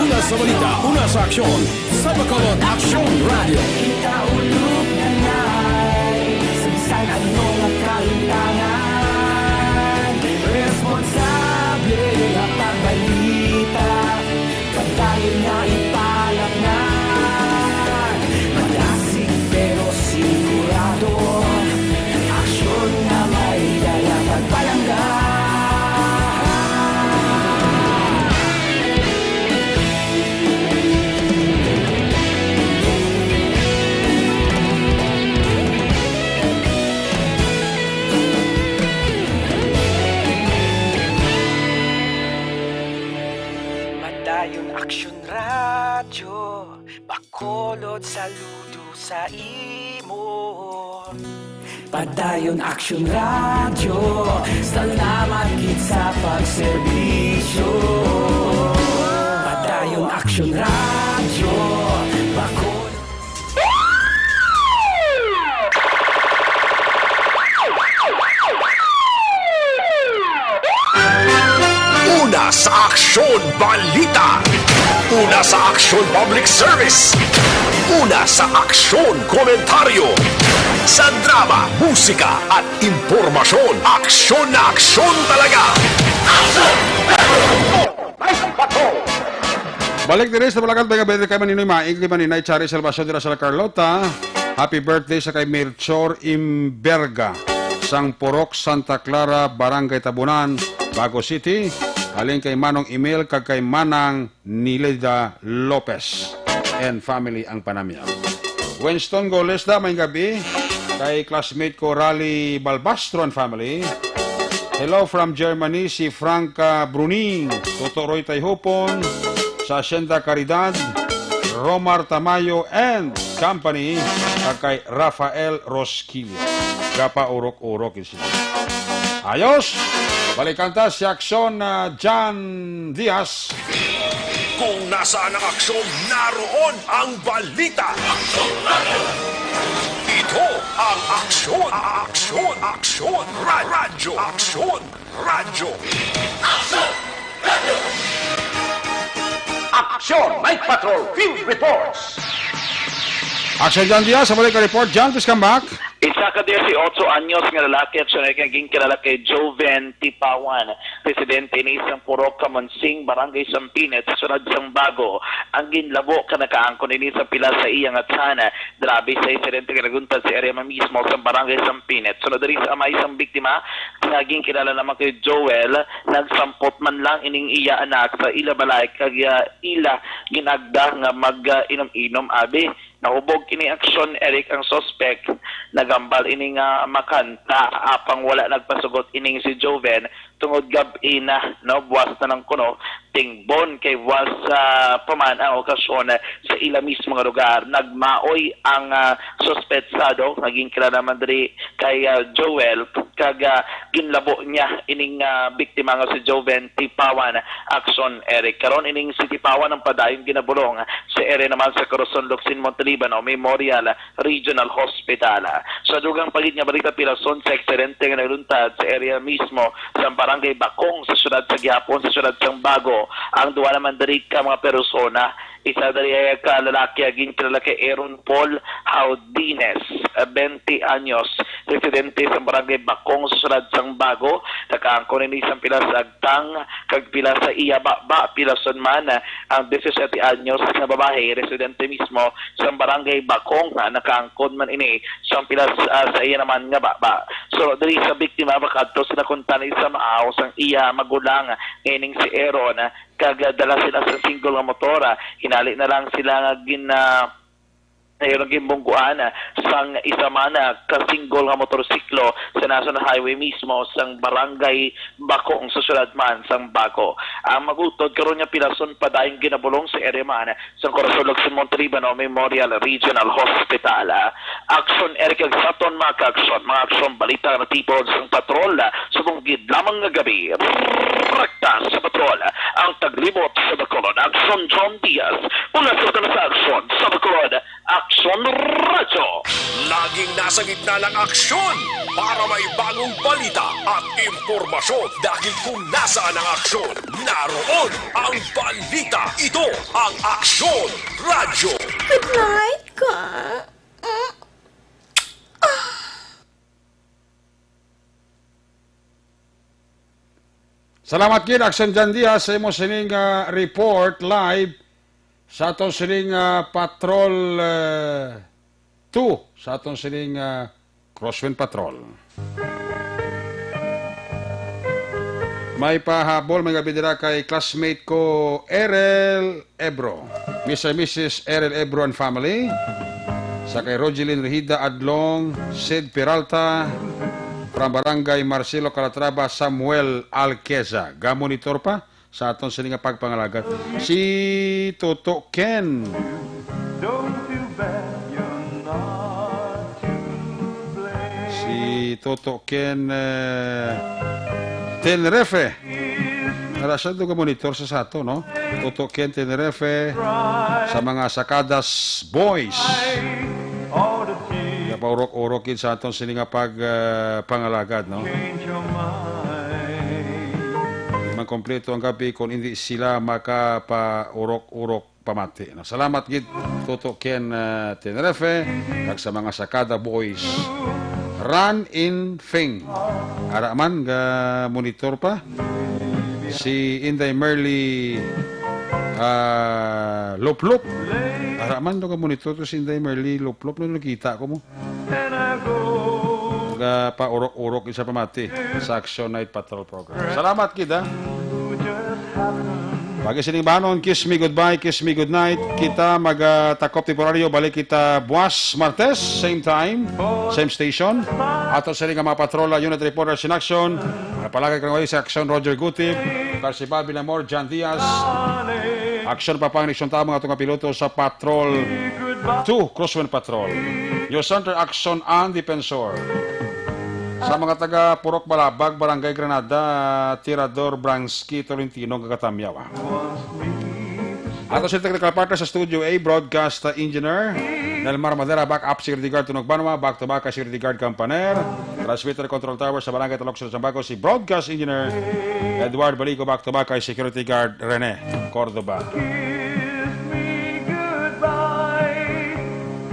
Una sa balita, una sa aksyon, sa Bacolod Aksyon Radio. Ikaulog na na'y sabisan ano nga kahintangan. Responsable nga pagbalita, pagdayon nga ipalaknan. Malasig pero sigurado, aksyon nga may dala pagpalanggan. Padayon aksyon radyo, bakolod saludo sa imo. Padayon aksyon radyo, salamat kit sa pagserbisyo. Padayon aksyon radyo, bakolod. Una sa aksyon balita. Una sa aksyon public service. Una sa aksyon komentaryo. Sa drama, musika at impormasyon. Aksyon na aksyon talaga. Balik din sa Balacan, mga better kay Maninoy Maing, kay Maninay Chari Salvacion de la Sala Carlota. Happy birthday sa kay Melchor Imberga, Sang Porok, Santa Clara, Barangay Tabunan, Bago City. Aling kay Manong Emil, kag kay Manang Nileda Lopez and family ang panamya. Winston Golesda, may gabi. Kay classmate ko Rally Balbastro and family. Hello from Germany, si Franca Bruning, Totoroy Tayhupon, sa Hacienda Caridad, Romar Tamayo and company, kag kay Rafael Rosquillo. Gapa urok-urok sila. Ayos! Balikan ta si aksyon na John Diaz. Kung nasaan ang aksyon, naroon ang balita. Ito ang aksyon, aksyon, aksyon, radyo, aksyon, radyo. Aksyon, radyo. Aksyon, Night Patrol, Field Reports. Aksyon John Diaz, sa balik ka report. John, please come back. It's Isa ka 18 anyos nga lalaki at siya naging kilala kay Joven Tipawan, presidente ni isang Purok Kamansing, Barangay Sampinit, sunod sang Bago. Ang ginlabo ka nakaangkon ni sa pila sa iyang at sana. Grabe sa insidente nga naguntad sa area mismo sa Barangay Sampinit. Sunod rin sa ama isang biktima, naging kilala naman kay Joel, nagsampot man lang ining iya anak sa ila balay kag ila ginagda nga mag-inom-inom abi. Nahubog ini aksyon Eric ang suspect, nagambal ini nga makanta apang wala nagpasugot ining si Joven tungod gabi na buwas na ng kuno tingbon kay was paman ang okasyon sa ila mismo nga lugar. Nagmaoy ang suspetsado, naging kilala naman diri kay Joel kag ginlabo niya ining biktima nga si Joven Tipawan aksyon Eric. Karon ining si Tipawan ang padayon ginabulong sa area naman sa Corazon Locsin Montelibano Memorial Regional Hospital. Sa dugang pagid nga balita pilason sa aksidente nga nagluntad sa area mismo sa Barangay Bakong sa syudad sa Gihapon sa syudad sang Bago. Ang duwa naman diri ka mga persona, isa dari ay ka lalaki aging kilala kay Aaron Paul Haudines, 20 anyos, residente sa Barangay Bakong sa syudad sang Bago. Nakaangkon ni isang pila sa agtang kag pila sa iya ba pilason man ang 17 anyos na babae, residente mismo sa Barangay Bakong, nakaangkon man ini sa pila sa iya naman nga ba. So diri sa biktima bakadto sila kuntan sa maaw sang iya magulang ining si Aaron kag dala sila sa single nga motora. Hinali na lang sila nga Mayroong gimbungguan sang isa man ka-single nga motorsiklo sa National Highway mismo sang Barangay Bakong sa syudad man sang Bago. Ang magutod karon nga pilason padayong ginabulong sa area man sang Corazon Locsin Montelibano Memorial Regional Hospital. Action Eric Saton mga aksyon balita na tipo sang patrol sa bungid lamang nga gabi. Rakta sa patrol ang taglibot sa Bacolod. Action John Diaz. Una sa aksyon sa Bacolod. Aksyon Radyo. Laging nasa gitna ng aksyon para may bagong balita at impormasyon dahil kung nasaan ang aksyon, naroon ang balita. Ito ang Aksyon Radyo. Good night, ka. Salamat gid Aksyon Jan Diaz sa imo sining report live sa atong sining Patrol 2 sa atong sining Crosswind Patrol. May pahabol mga bidira kay classmate ko Erel Ebro, Mr. and Mrs. Erel Ebro and family, sa kay Rogelyn Rehida Adlong, Sid Peralta from Barangay Marcelo Calatrava, Samuel Alqueza. Gamonitor pa sa aton sining pagpangalagat si Toto Ken. Si Toto Ken Tenerife. Narasad ka monitor sa sato, no? Toto Ken Tenerife sa mga Sakadas Boys. Paurok-urokin sa aton sining pagpangalagad, no? Kompleto ang gabi kung hindi sila makapaurok-urok pamati. Salamat gid Toto Ken Tenerife kag sa mga Sakada Boys. Run in Feng. Araman ga monitor pa. Si Inday Merly Loplop. Araman do ga monitor to si Inday Merly Loplop no nakita ko mo. Pa urok-urok isa pamati sa Action Night Patrol Program. Salamat kid ha. Pagi sining banon, kiss me goodbye, kiss me good night. Kita magtakop temporaryo, balik kita buwas Martes, same time, same station. Ato sa mga patrola, unit reporters in action. Palagay kang sa Action Roger Gutip, si Bobby Lamor, John Diaz. Action papang nisyon tama nga itong piloto sa Patrol 2, Crosswind Patrol. Your Center Action and Defensor. Sa mga taga Purok Balabag, Barangay Granada, Tirador, Bransky, Tolentino, Gagatamyaw. Ato si technical partner sa Studio A, Broadcast Engineer, Nelmar Madera, Backup Security Guard Tunog Banwa, Back to Back Security Guard Campaner, Transmitter Control Tower sa Barangay Talok sa Zambaco, si Broadcast Engineer, Edward Balico, Back to Back Security Guard Rene Cordoba.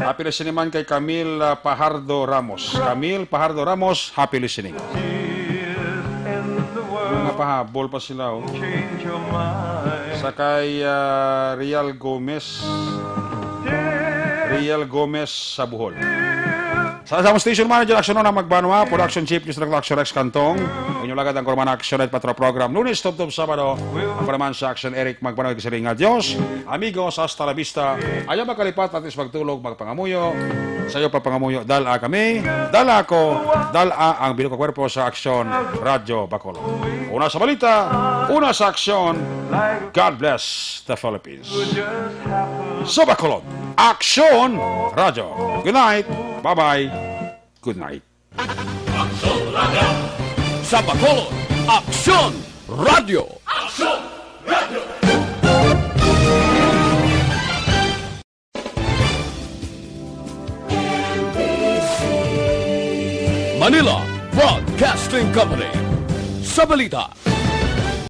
Happy listening man kay Camille Pajardo Ramos. Camille Pajardo Ramos, happy listening. Mga pahabol pa sila, oh. Sa kay Rial Gomez sa Bohol. Sa asang station manager, aksyon na magbanwa, production chief, Mr. Action Rex Cantong. Inyong lagad ang Korman Action at Patro Program. Lunes, top Sabado. Ako naman sa Action Eric magbanwa kisiring. Adios, amigos, hasta la vista. Ayaw magkalipat, atis magtulog, magpangamuyo. Sa iyo pa pangamuyo, dala kami, dala ako, dala ang Bilog Kwerpo sa Action Radyo Bacolod. Una sa balita, una sa aksyon. God bless the Philippines. Sa Bacolod, Action Radyo. Good night. Bye-bye. Good night. Aksyon Radio. Sa Bacolod, Aksyon Radio. Aksyon Radio. Manila Broadcasting Company. Sa balita,